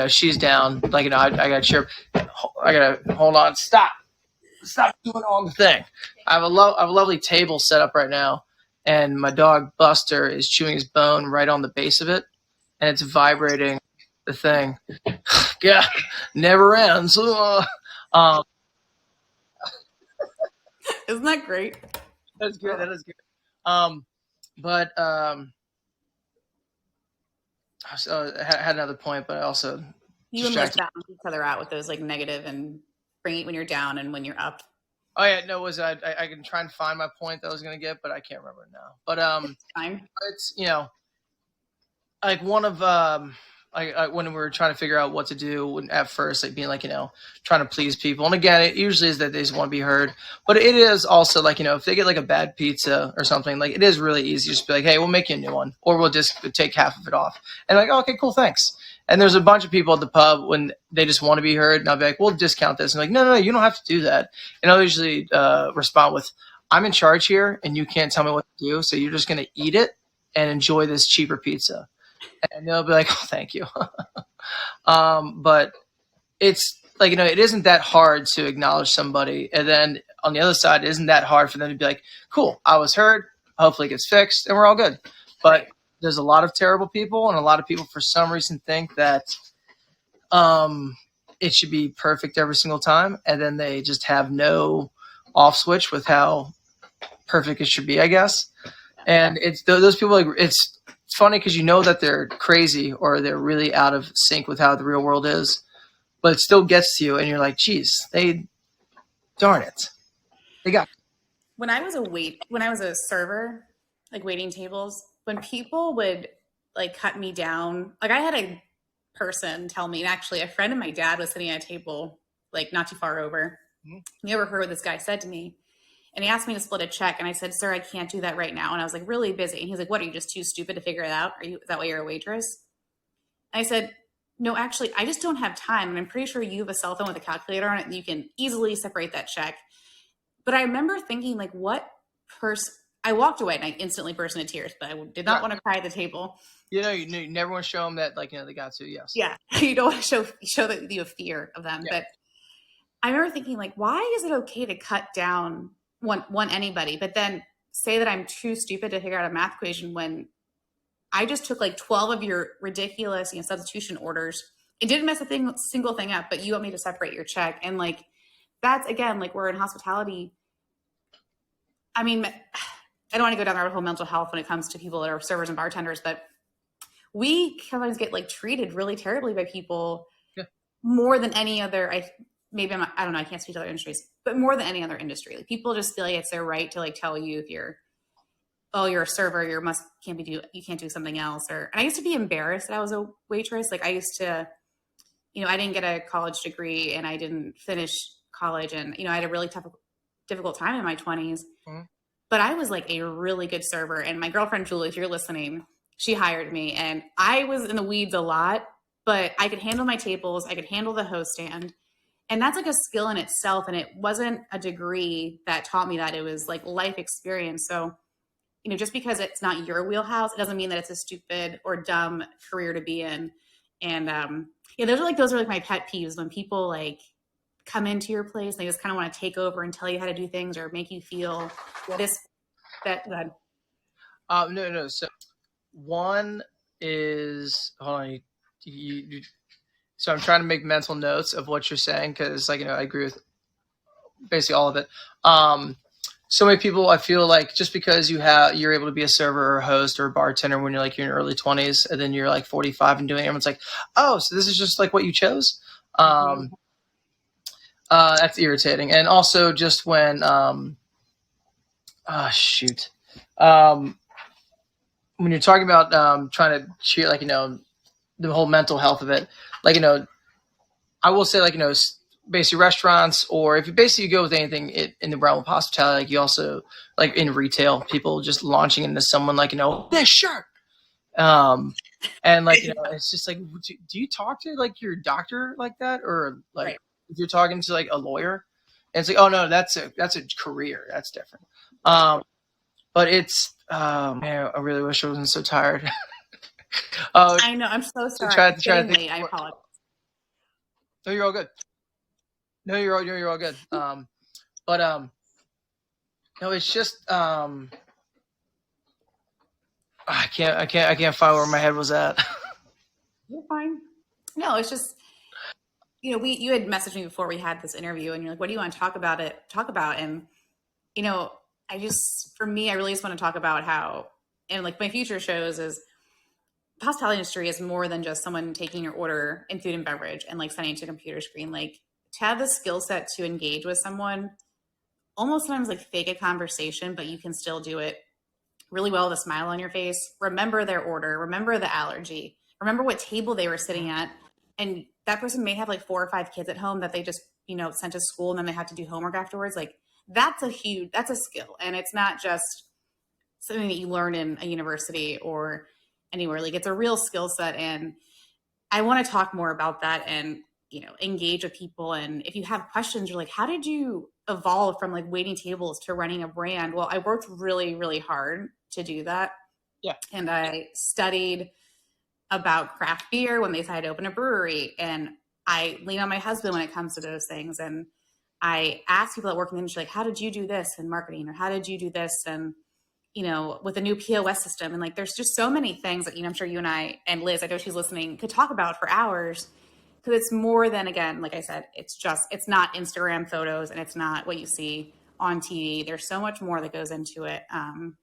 she's down, I gotta cheer, I gotta hold on, stop doing all the thing. I have a lovely table set up right now, and my dog Buster is chewing his bone right on the base of it, and it's vibrating the thing. Yeah, never ends. Isn't that great? That's good. That is good. But I had another point, but I also You and like balance each other out with those like negative and bring it when you're down and when you're up. Oh yeah, no, I can try and find my point that I was gonna get, but I can't remember it now. But Fine. it's like one of when we were trying to figure out what to do at first, like being like trying to please people, and again, it usually is that they just want to be heard, but it is also like if they get like a bad pizza or something, like it is really easy to just be like, hey, we'll make you a new one, or we'll just take half of it off, and like, oh, okay, cool, thanks. And there's a bunch of people at the pub when they just want to be heard, and I'll be like, we'll discount this, and like, no, you don't have to do that, and I'll usually respond with, I'm in charge here, and you can't tell me what to do, so you're just gonna eat it and enjoy this cheaper pizza. And they'll be like, oh, thank you. But it's like, it isn't that hard to acknowledge somebody. And then on the other side, it isn't that hard for them to be like, cool, I was heard. Hopefully it gets fixed and we're all good. But there's a lot of terrible people, and a lot of people for some reason think that it should be perfect every single time. And then they just have no off switch with how perfect it should be, I guess. And it's those people, like, it's funny because that they're crazy or they're really out of sync with how the real world is, but it still gets to you, and you're like, geez, darn it, they got. When I was a server, like waiting tables, when people would like cut me down, like I had a person tell me, and actually a friend of my dad was sitting at a table like not too far over. Mm-hmm. You ever heard what this guy said to me? And he asked me to split a check, and I said, sir, I can't do that right now. And I was like really busy. And he's like, what, are you just too stupid to figure it out? Is that why you're a waitress? And I said, no, actually, I just don't have time. And I'm pretty sure you have a cell phone with a calculator on it, and you can easily separate that check. But I remember thinking, like, what person? I walked away and I instantly burst into tears, but I did not want to cry at the table. You never want to show them that, like, they got to, yes. Yeah. You don't want to show that you have fear of them. Yeah. But I remember thinking, like, why is it okay to cut down one anybody, but then say that I'm too stupid to figure out a math equation when I just took like 12 of your ridiculous substitution orders. It didn't mess a single thing up, but you want me to separate your check. And like, that's again, like we're in hospitality. I mean, I don't want to go down the rabbit hole mental health when it comes to people that are servers and bartenders, but we sometimes get like treated really terribly by people more than any other. I don't know. I can't speak to other industries, but more than any other industry, like people just feel like it's their right to like tell you if you're a server, you can't do something else. And I used to be embarrassed that I was a waitress. Like I used to, I didn't get a college degree and I didn't finish college, and I had a really difficult time in my 20s. Mm-hmm. But I was like a really good server. And my girlfriend Julie, if you're listening, she hired me, and I was in the weeds a lot, but I could handle my tables. I could handle the host stand. And that's like a skill in itself. And it wasn't a degree that taught me that. It was like life experience. So, just because it's not your wheelhouse, it doesn't mean that it's a stupid or dumb career to be in. And those are like my pet peeves, when people like come into your place, they just kind of want to take over and tell you how to do things or make you feel that. No. So one is, hold on, you so I'm trying to make mental notes of what you're saying, because I agree with basically all of it. So many people, I feel like just because you're able to be a server or a host or a bartender when you're in your early 20s, and then you're like 45 and doing it, everyone's like, oh, so this is just like what you chose. That's irritating. And also just when, when you're talking about trying to cheer, the whole mental health of it, I will say, basically restaurants, or if you basically go with anything in the realm of hospitality, you also, in retail, people just launching into someone this shirt. And it's just like, do you talk to your doctor like that? Or right. If you're talking to a lawyer, and it's like, oh no, that's a career. That's different. But it's, man, I really wish I wasn't so tired. I know. I'm so sorry. Late. I apologize. No, you're all good. No, you're all good. No, it's just, I can't find where my head was at. You're fine. No, it's just, you had messaged me before we had this interview, and you're like, what do you want to talk about? And, for me, I really just want to talk about how, and like my future shows is the hospitality industry is more than just someone taking your order in food and beverage and like sending it to a computer screen. Like to have the skill set to engage with someone, almost sometimes like fake a conversation, but you can still do it really well with a smile on your face. Remember their order, remember the allergy, remember what table they were sitting at. And that person may have like 4 or 5 kids at home that they just, sent to school and then they have to do homework afterwards. Like that's a skill. And it's not just something that you learn in a university or anywhere. Like it's a real skill set. And I want to talk more about that and, engage with people. And if you have questions, you're like, how did you evolve from like waiting tables to running a brand? Well, I worked really, really hard to do that. Yeah. And I studied about craft beer when they decided to open a brewery. And I lean on my husband when it comes to those things. And I ask people that work in the industry, like, how did you do this in marketing? Or how did you do this? And, with a new POS system. And like, there's just so many things that, I'm sure you and I, and Liz, I know she's listening, could talk about for hours. Because it's more than, again, like I said, it's not Instagram photos and it's not what you see on TV. There's so much more that goes into it. And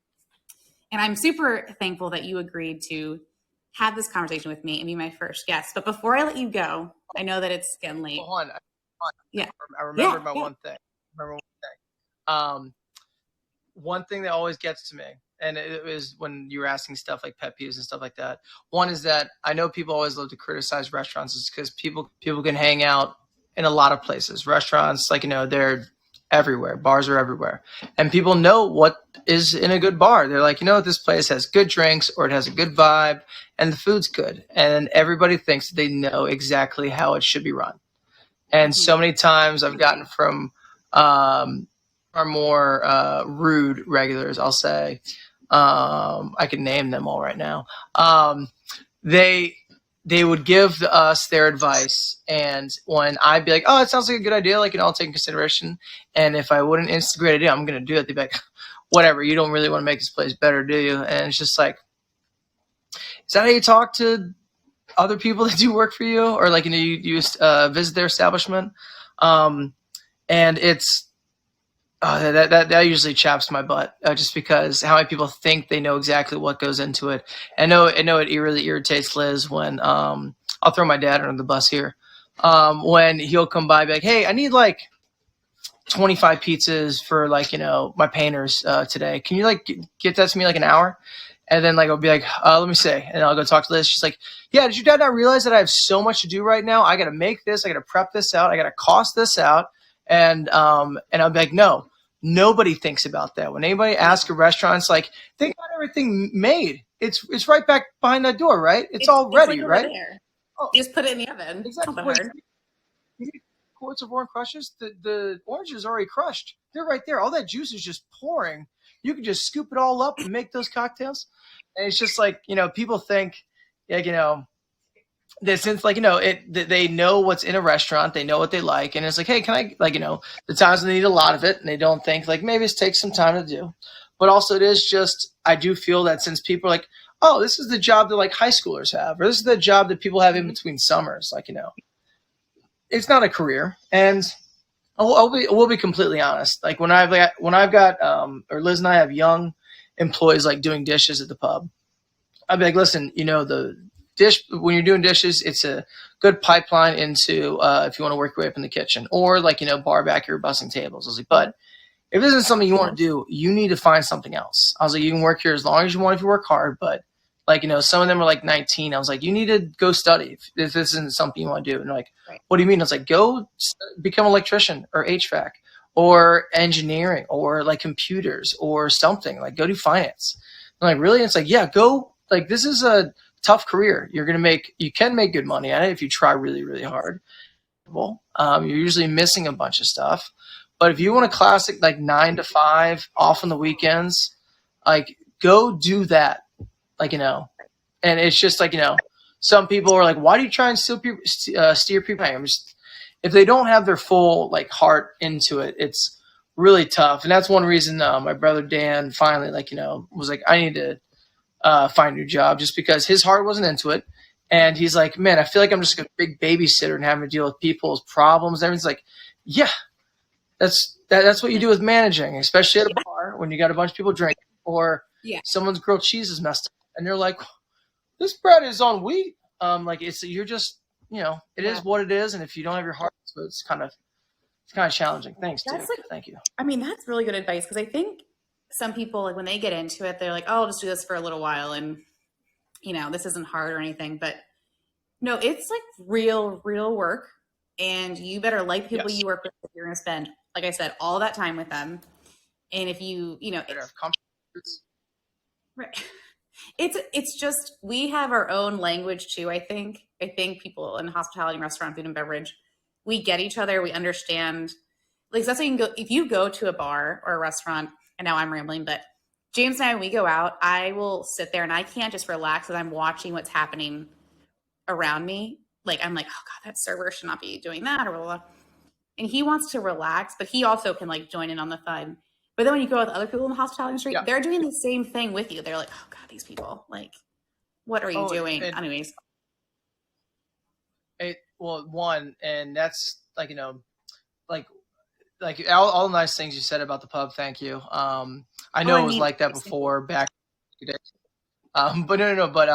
I'm super thankful that you agreed to have this conversation with me and be my first guest. But before I let you go, I know that it's getting late. Hold on. Yeah. I remembered one thing. One thing that always gets to me, and it was when you were asking stuff like pet peeves and stuff like that. One is that I know people always love to criticize restaurants is because people can hang out in a lot of places. Restaurants, they're everywhere. Bars are everywhere. And people know what is in a good bar. They're like, this place has good drinks or it has a good vibe and the food's good. And everybody thinks they know exactly how it should be run. And so many times I've gotten from our more rude regulars, I'll say, I can name them all right now. They would give us their advice, and when I'd be like, "Oh, it sounds like a good idea," I'll take in consideration. And if I wouldn't instant great idea, I'm going to do it. They'd be like, "Whatever, you don't really want to make this place better, do you?" And it's just like, is that how you talk to other people that do work for you, or you visit their establishment? And it's. That usually chaps my butt, just because how many people think they know exactly what goes into it. I know it really irritates Liz when I'll throw my dad under the bus here. When he'll come by and be like, "Hey, I need 25 pizzas for my painters today. Can you get that to me an hour?" And then I'll be like, "Let me see," and I'll go talk to Liz. She's like, "Yeah, did your dad not realize that I have so much to do right now? I got to make this, I got to prep this out, I got to cost this out." And I'll be like, "No, nobody thinks about that. When anybody asks a restaurant, it's like they got everything made. It's right back behind that door, right? It's all ready, right? There. Oh, you just put it in the oven. Exactly. You need quarts of orange crushes. The oranges are already crushed. They're right there. All that juice is just pouring. You can just scoop it all up and make those cocktails." And it's just people think, that since they know what's in a restaurant, they know what they like, and it's like, "Hey, can I the times they need a lot of it and they don't think maybe it takes some time to do." But also it is just, I do feel that since people are like, "Oh, this is the job that high schoolers have, or this is the job that people have in between summers," it's not a career. And we'll be completely honest. When I've got or Liz and I have young employees doing dishes at the pub, I'd be like, "Listen, the dish, when you're doing dishes, it's a good pipeline into if you want to work your way up in the kitchen, or bar back, you're bussing tables." I was like, "But if this isn't something you want to do, you need to find something else." I was like, "You can work here as long as you want if you work hard, but some of them are 19. I was like, "You need to go study if this isn't something you want to do." And they're like, Right. "What do you mean?" I was like, "Go become an electrician or HVAC or engineering or computers or something. Go do finance." I'm like, "Really?" And it's like, "Yeah, go. This is a tough career. You can make good money at it if you try really, really hard. You're usually missing a bunch of stuff. But if you want a classic 9 to 5 off on the weekends, go do that." And it's just some people are like, "Why do you try and steer people?" If they don't have their full heart into it, it's really tough. And that's one reason my brother Dan finally was like, "I need to find a new job," just because his heart wasn't into it. And he's like, "Man, I feel like I'm just a big babysitter and having to deal with people's problems." Everyone's like, "Yeah, that's That's what you do with managing, especially at a bar when you got a bunch of people drinking, or Yeah. someone's grilled cheese is messed up, and they're like, "This bread is on wheat." Like you're just, it is what it is, and if you don't have your heart, so it's kind of challenging. Thanks, Duke. Thank you. I mean, that's really good advice, because I think some people, like when they get into it, they're like, "Oh, I'll just do this for a little while, and this isn't hard or anything." But no, it's like real work, and you better like the people Yes. you work with if you're going to spend, like I said, all that time with them. And if Better have comfort. right. It's just, we have our own language too. I think people in hospitality and restaurant, food and beverage, we get each other. We understand. Like, that's why you can go, if you go to a bar or a restaurant, and now I'm rambling, but James and I, when we go out, I will sit there and I can't just relax as I'm watching what's happening around me. Like, I'm like, oh God, that server should not be doing that, or blah, blah, blah. And he wants to relax, but he also can like join in on the fun. But then when you go with other people in the hospitality industry, they're doing the same thing with you. They're like, oh God, these people, like, what are you doing? Anyways. One, and that's like, like all the nice things you said about the pub. Thank you. I know it was like that before back in the day. But no. But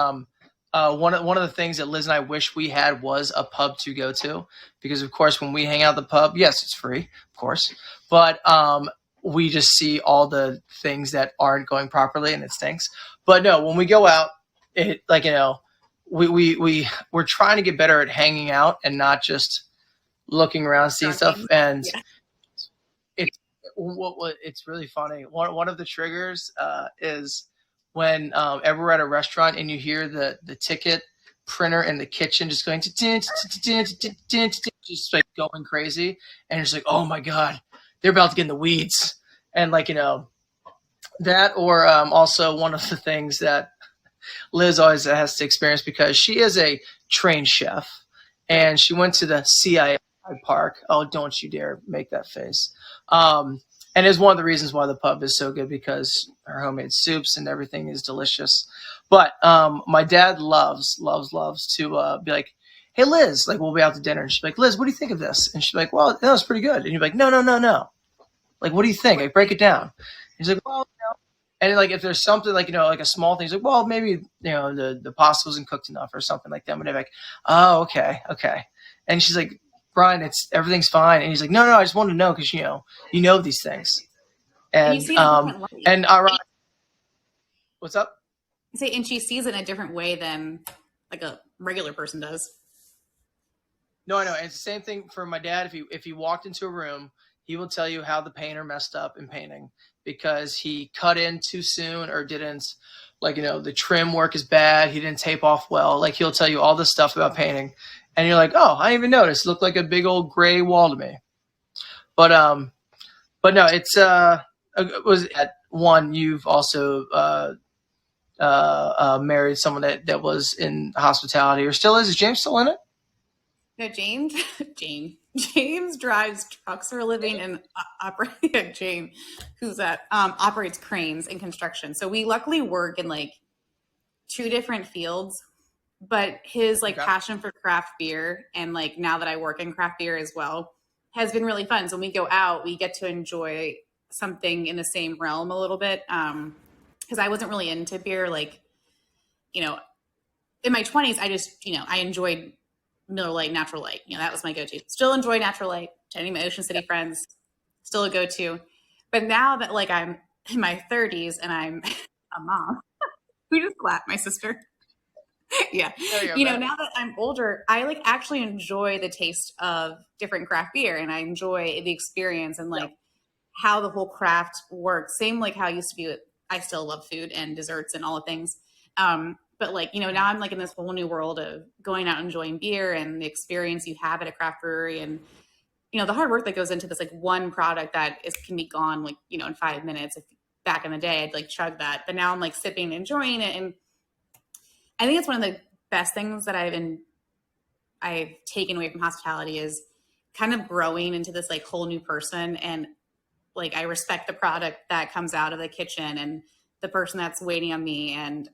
one of the things that Liz and I wish we had was a pub to go to, because of course when we hang out at the pub, yes, it's free, of course, but we just see all the things that aren't going properly and it stinks. But no, when we go out, it like, we're trying to get better at hanging out and not just looking around, seeing stuff. And it's really funny. One of the triggers is when ever we're at a restaurant and you hear the ticket printer in the kitchen just going just like going crazy, and it's like, oh my God, they're about to get in the weeds. And like, that, or also one of the things that Liz always has to experience, because she is a trained chef and she went to the CIA Park. Oh, don't you dare make that face. And is one of the reasons why the pub is so good, because her homemade soups and everything is delicious. But my dad loves to be like, hey, Liz, like we'll be out to dinner. And she's like, Liz, what do you think of this? And she's like, well, that was pretty good. And you're like, no. Like, what do you think? Like, break it down. He's like, well, and like if there's something like, like a small thing, he's like, well, maybe, the pasta wasn't cooked enough or something like that. But they're like, oh, okay. And she's like, Brian, everything's fine. And he's like, no, I just wanted to know, because you know these things. And and what's up? And she sees it in a different way than like a regular person does. No, I know. And it's the same thing for my dad. If he walked into a room, he will tell you how the painter messed up in painting, because he cut in too soon or didn't, like, the trim work is bad. He didn't tape off well. Like, he'll tell you all this stuff about painting. And you're like, oh, I didn't even notice. It looked like a big old gray wall to me. But no, it's was at one. You've also married someone that was in hospitality, or still is. Is James still in it? No, James drives trucks for a living and operates James, who's operates cranes and construction. So we luckily work in like two different fields. But his passion for craft beer, and like now that I work in craft beer as well, has been really fun. So when we go out, we get to enjoy something in the same realm a little bit. Because I wasn't really into beer. Like, in my 20s, I just, I enjoyed Miller Lite, Natural Light. That was my go-to. Still enjoy Natural Light. To any of my Ocean City friends, still a go-to. But now that like I'm in my 30s and I'm a mom, who just clapped? My sister. Yeah. Now that I'm older, I like actually enjoy the taste of different craft beer, and I enjoy the experience and like how the whole craft works. Same like how I used to be I still love food and desserts and all the things. But like, now I'm like in this whole new world of going out and enjoying beer and the experience you have at a craft brewery, and, the hard work that goes into this, like one product that can be gone, like, in 5 minutes. If back in the day, I'd like chug that, but now I'm like sipping, enjoying it. And I think it's one of the best things that I've taken away from hospitality, is kind of growing into this like whole new person. And like, I respect the product that comes out of the kitchen and the person that's waiting on me. And,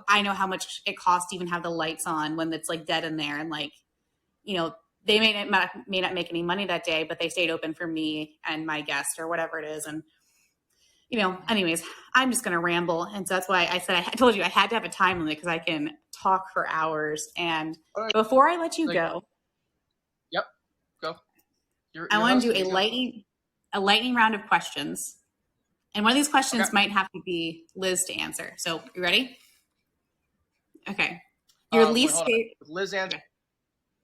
I know how much it costs to even have the lights on when it's like dead in there. And like, they may not make any money that day, but they stayed open for me and my guest or whatever it is. And, anyways, I'm just going to ramble. And so that's why I said, I told you I had to have a time limit because I can talk for hours. And before I let you go. Yep. Go. I want to do a lightning round of questions. And one of these questions might have to be Liz to answer. So you ready? Okay. Your least favorite. Liz answer.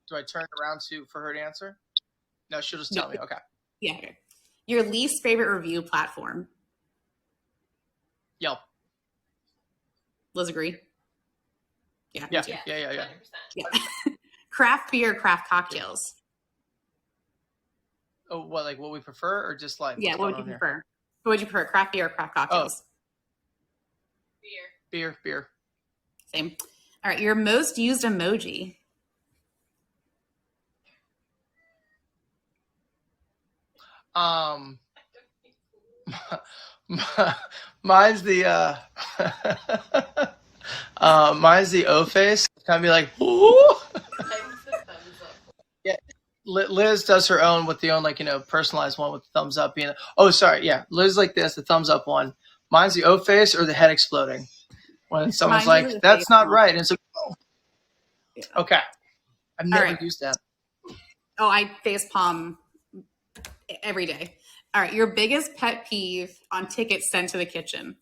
Do I turn around for her to answer? No, she'll just tell me. Okay. Yeah. Okay. Your least favorite review platform? Yelp. Liz, agree? Yeah. Yeah. Craft beer, craft cocktails. Oh, what we prefer, or just like? Yeah. What would you prefer? What would you prefer, craft beer or craft cocktails? Beer. Same. All right. Your most used emoji? Mine's the mine's the O face. Kind of be like, ooh. Yeah. Liz does her own with the own personalized one with the thumbs up being. Oh, sorry. Yeah, Liz like this, the thumbs up one. Mine's the O face or the head exploding when someone's like, "That's not right," and so. Okay, I've never used that. Oh, I face palm every day. All right, your biggest pet peeve on tickets sent to the kitchen?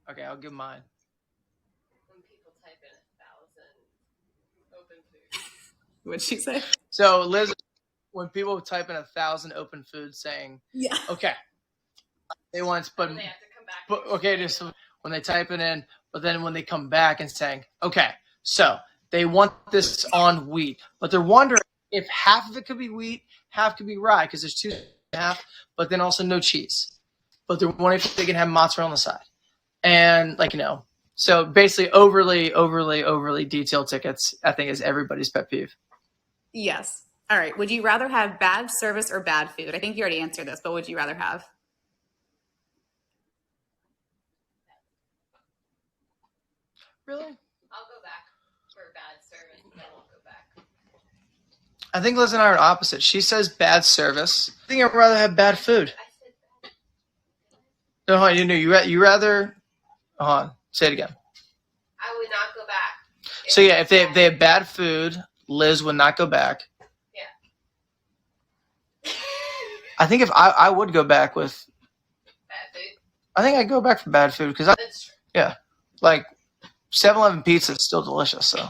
Okay, I'll give mine. When people type in 1,000 open food. What'd she say? So, Liz, when people type in 1,000 open food saying, yeah, okay, they want, but they have to come back. But, okay, just when they type it in, but then when they come back and saying, okay, so they want this on wheat, but they're wondering if half of it could be wheat, half could be rye, because there's 2.5, but then also no cheese. But they're wondering if they can have mozzarella on the side. And so basically overly detailed tickets, I think, is everybody's pet peeve. Yes. All right. Would you rather have bad service or bad food? I think you already answered this, but would you rather have? Really? I'll go back for bad service, and then I'll go back. I think Liz and I are opposite. She says bad service. I think I'd rather have bad food. I said bad. No, hold on, you rather. Hold on, say it again. I would not go back. So yeah, if they have bad food, Liz would not go back. Yeah. I think if I would go back with. Bad food. I think I'd go back for bad food because That's true. yeah, like 7-Eleven pizza is still delicious, so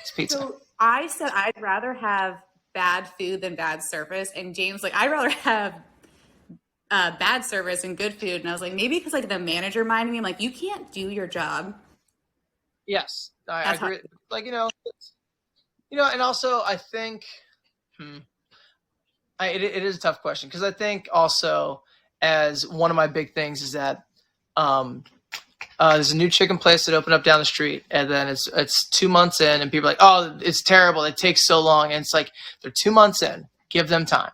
it's pizza. So I said I'd rather have bad food than bad service, and James I'd rather have bad service and good food. And I was like, maybe because the manager minded me, I'm like, you can't do your job. Yes, I agree. And also I think it is a tough question because I think also as one of my big things is that there's a new chicken place that opened up down the street, and then it's 2 months in, and people are like, oh, it's terrible. It takes so long, and it's like they're 2 months in. Give them time.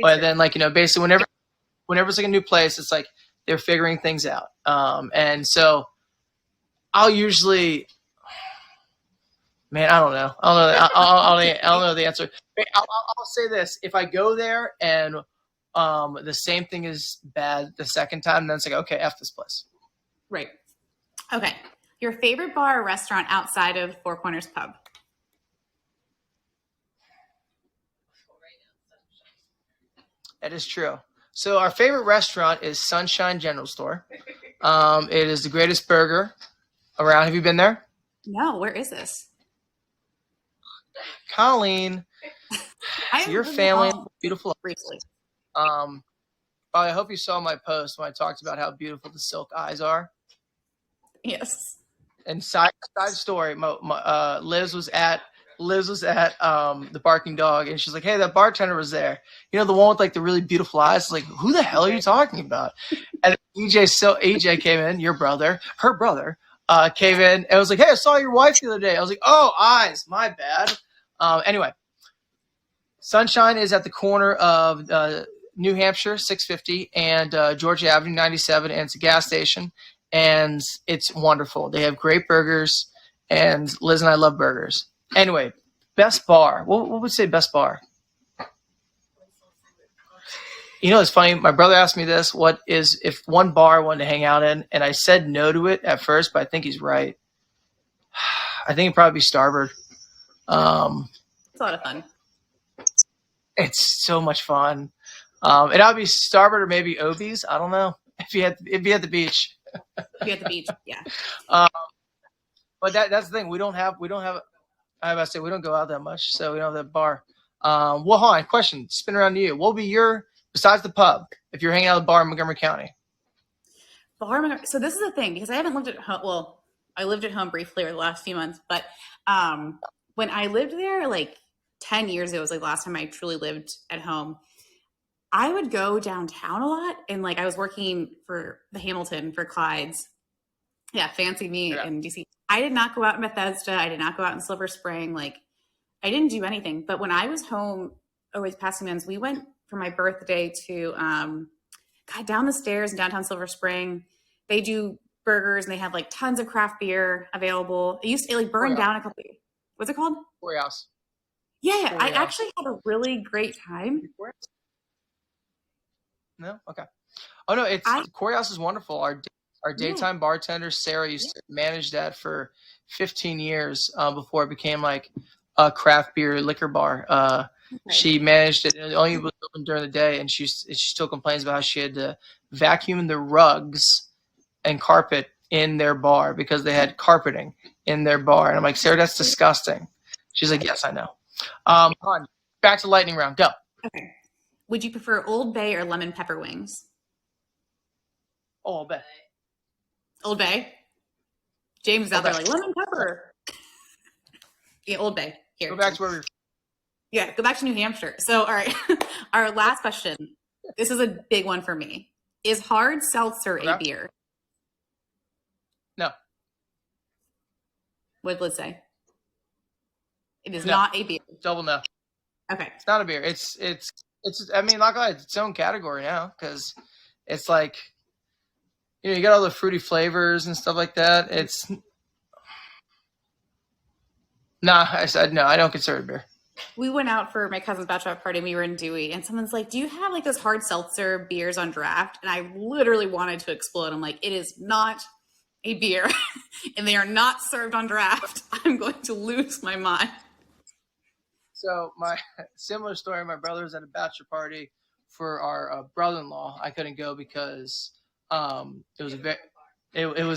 But then basically whenever it's a new place, it's like they're figuring things out. And so I'll usually, man, I don't know. I don't know the answer. I'll say this: if I go there and the same thing is bad the second time, then it's like, okay, F this place. Right. Okay. Your favorite bar or restaurant outside of Four Corners Pub? That is true. So our favorite restaurant is Sunshine General Store. It is the greatest burger around. Have you been there? No. Where is this? Colleen, your family, beautiful. Briefly. I hope you saw my post when I talked about how beautiful the silk eyes are. Yes. And side story, Liz was at the Barking Dog, and she's like, "Hey, that bartender was there. The one with the really beautiful eyes." Like, who the hell are you talking about? And EJ came in, her brother, came in and was like, "Hey, I saw your wife the other day." I was like, "Oh, eyes, my bad." Anyway, Sunshine is at the corner of New Hampshire 650 and Georgia Avenue 97, and it's a gas station, and it's wonderful. They have great burgers, and Liz and I love burgers. Anyway, best bar. What would you say best bar? You know, it's funny. My brother asked me this: what is if one bar I wanted to hang out in? And I said no to it at first, but I think he's right. I think it'd probably be Starboard. It's a lot of fun. It's so much fun. It'd either be Starboard or maybe Obies. I don't know if you had the beach. Be at the beach, yeah. But that's the thing. We don't have. I was about to say we don't go out that much, so we don't have that bar. Well, hold on. Question. Spin around to you. What would be your besides the pub if you're hanging out at a bar in Montgomery County? So this is the thing, because I haven't lived at home. Well, I lived at home briefly over the last few months, but when I lived there, like 10 years ago was like the last time I truly lived at home. I would go downtown a lot, and like I was working for the Hamilton for Clyde's. Yeah, fancy me in DC. I did not go out in Bethesda. I did not go out in Silver Spring. Like I didn't do anything. But when I was home over these past few months, we went for my birthday to down the stairs in downtown Silver Spring. They do burgers and they have like tons of craft beer available. It used to like burn down a couple. What's it called? Courthouse. Yeah, I actually had a really great time. No, okay. Oh no, Courthouse is wonderful. Our daytime bartender Sarah used to manage that for 15 years before it became like a craft beer liquor bar. She managed it. It only was open during the day, and she still complains about how she had to vacuum the rugs and carpet in their bar because they had carpeting in their bar. And I'm like, Sarah, that's disgusting. She's like, yes, I know. On, back to lightning round. Go. Okay. Would you prefer Old Bay or lemon pepper wings? Old Bay. Old Bay. James is out there like lemon pepper. Yeah, Old Bay. Here. Go back to where we were. Yeah, go back to New Hampshire. So, all right. Our last question. This is a big one for me. Is hard seltzer a beer? No. What did Liz say? It is not a beer. Double no. Okay. It's not a beer. It's I mean, like it's its own category now because it's like, you know, you got all the fruity flavors and stuff like that. It's I said no, I don't consider it a beer. We went out for my cousin's bachelorette party and we were in Dewey and someone's like, do you have like those hard seltzer beers on draft? And I literally wanted to explode. I'm like, it is not a beer and they are not served on draft. I'm going to lose my mind. So my similar story, my brother was at a bachelor party for our brother-in-law. I couldn't go because it was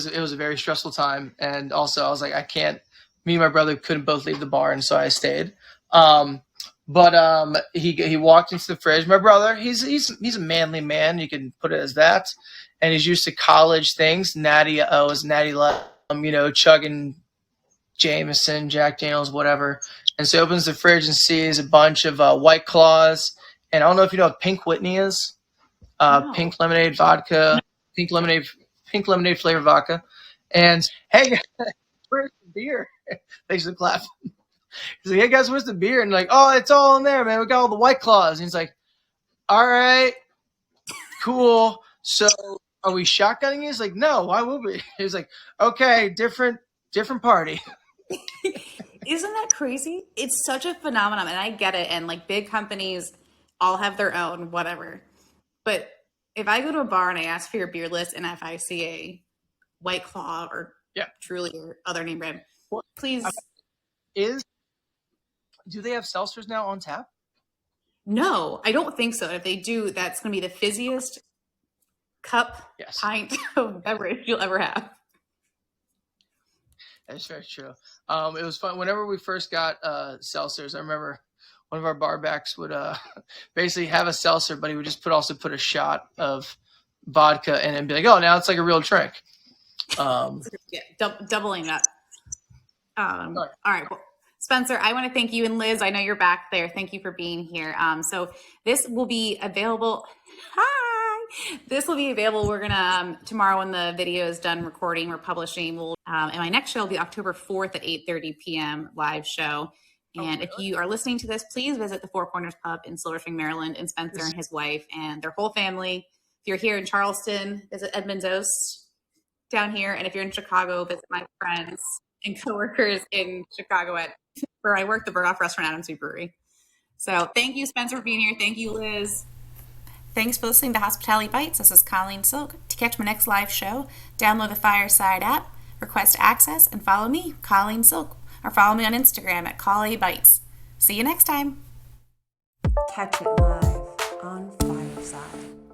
a very stressful time. And also I was like, I can't, me and my brother couldn't both leave the bar. And so I stayed. But he walked into the fridge. My brother, he's a manly man. You can put it as that. And he's used to college things. Natty Light, chugging Jameson, Jack Daniels, whatever. And so he opens the fridge and sees a bunch of White Claws. And I don't know if you know what Pink Whitney is. No. Pink lemonade vodka, pink lemonade flavored vodka. And hey, where's the beer? Thanks for the clap. He's like, hey guys, where's the beer? And like, oh, it's all in there, man. We got all the White Claws. And he's like, all right, cool. So are we shotgunning you? He's like, no, why would we? He's like, okay, different party. Isn't that crazy? It's such a phenomenon, and I get it. And like big companies all have their own whatever. But if I go to a bar and I ask for your beer list, and if I see a White Claw or Truly or other name brand, please. Do they have seltzers now on tap? No, I don't think so. If they do, that's going to be the fizziest pint of beverage you'll ever have. That's very true. It was fun. Whenever we first got seltzers, I remember one of our bar backs would basically have a seltzer, but he would just also put a shot of vodka in it and be like, oh, now it's like a real drink. Doubling up. All right. Well, Spencer, I want to thank you, and Liz, I know you're back there. Thank you for being here. So this will be available. Hi. This will be available. We're going to, tomorrow when the video is done recording, we're publishing. And my next show will be October 4th at 8:30 p.m. live show. And if you are listening to this, please visit the Four Corners Pub in Silver Spring, Maryland, and Spencer and his wife and their whole family. If you're here in Charleston, visit Edmondos down here. And if you're in Chicago, visit my friends and coworkers in Chicago where I work, the Burnoff Restaurant Adams Brewery. So thank you, Spencer, for being here. Thank you, Liz. Thanks for listening to Hospitality Bites. This is Colleen Silk. To catch my next live show, download the Fireside app, request access, and follow me, Colleen Silk, or follow me on Instagram at CallABites. See you next time. Catch it live on Fireside.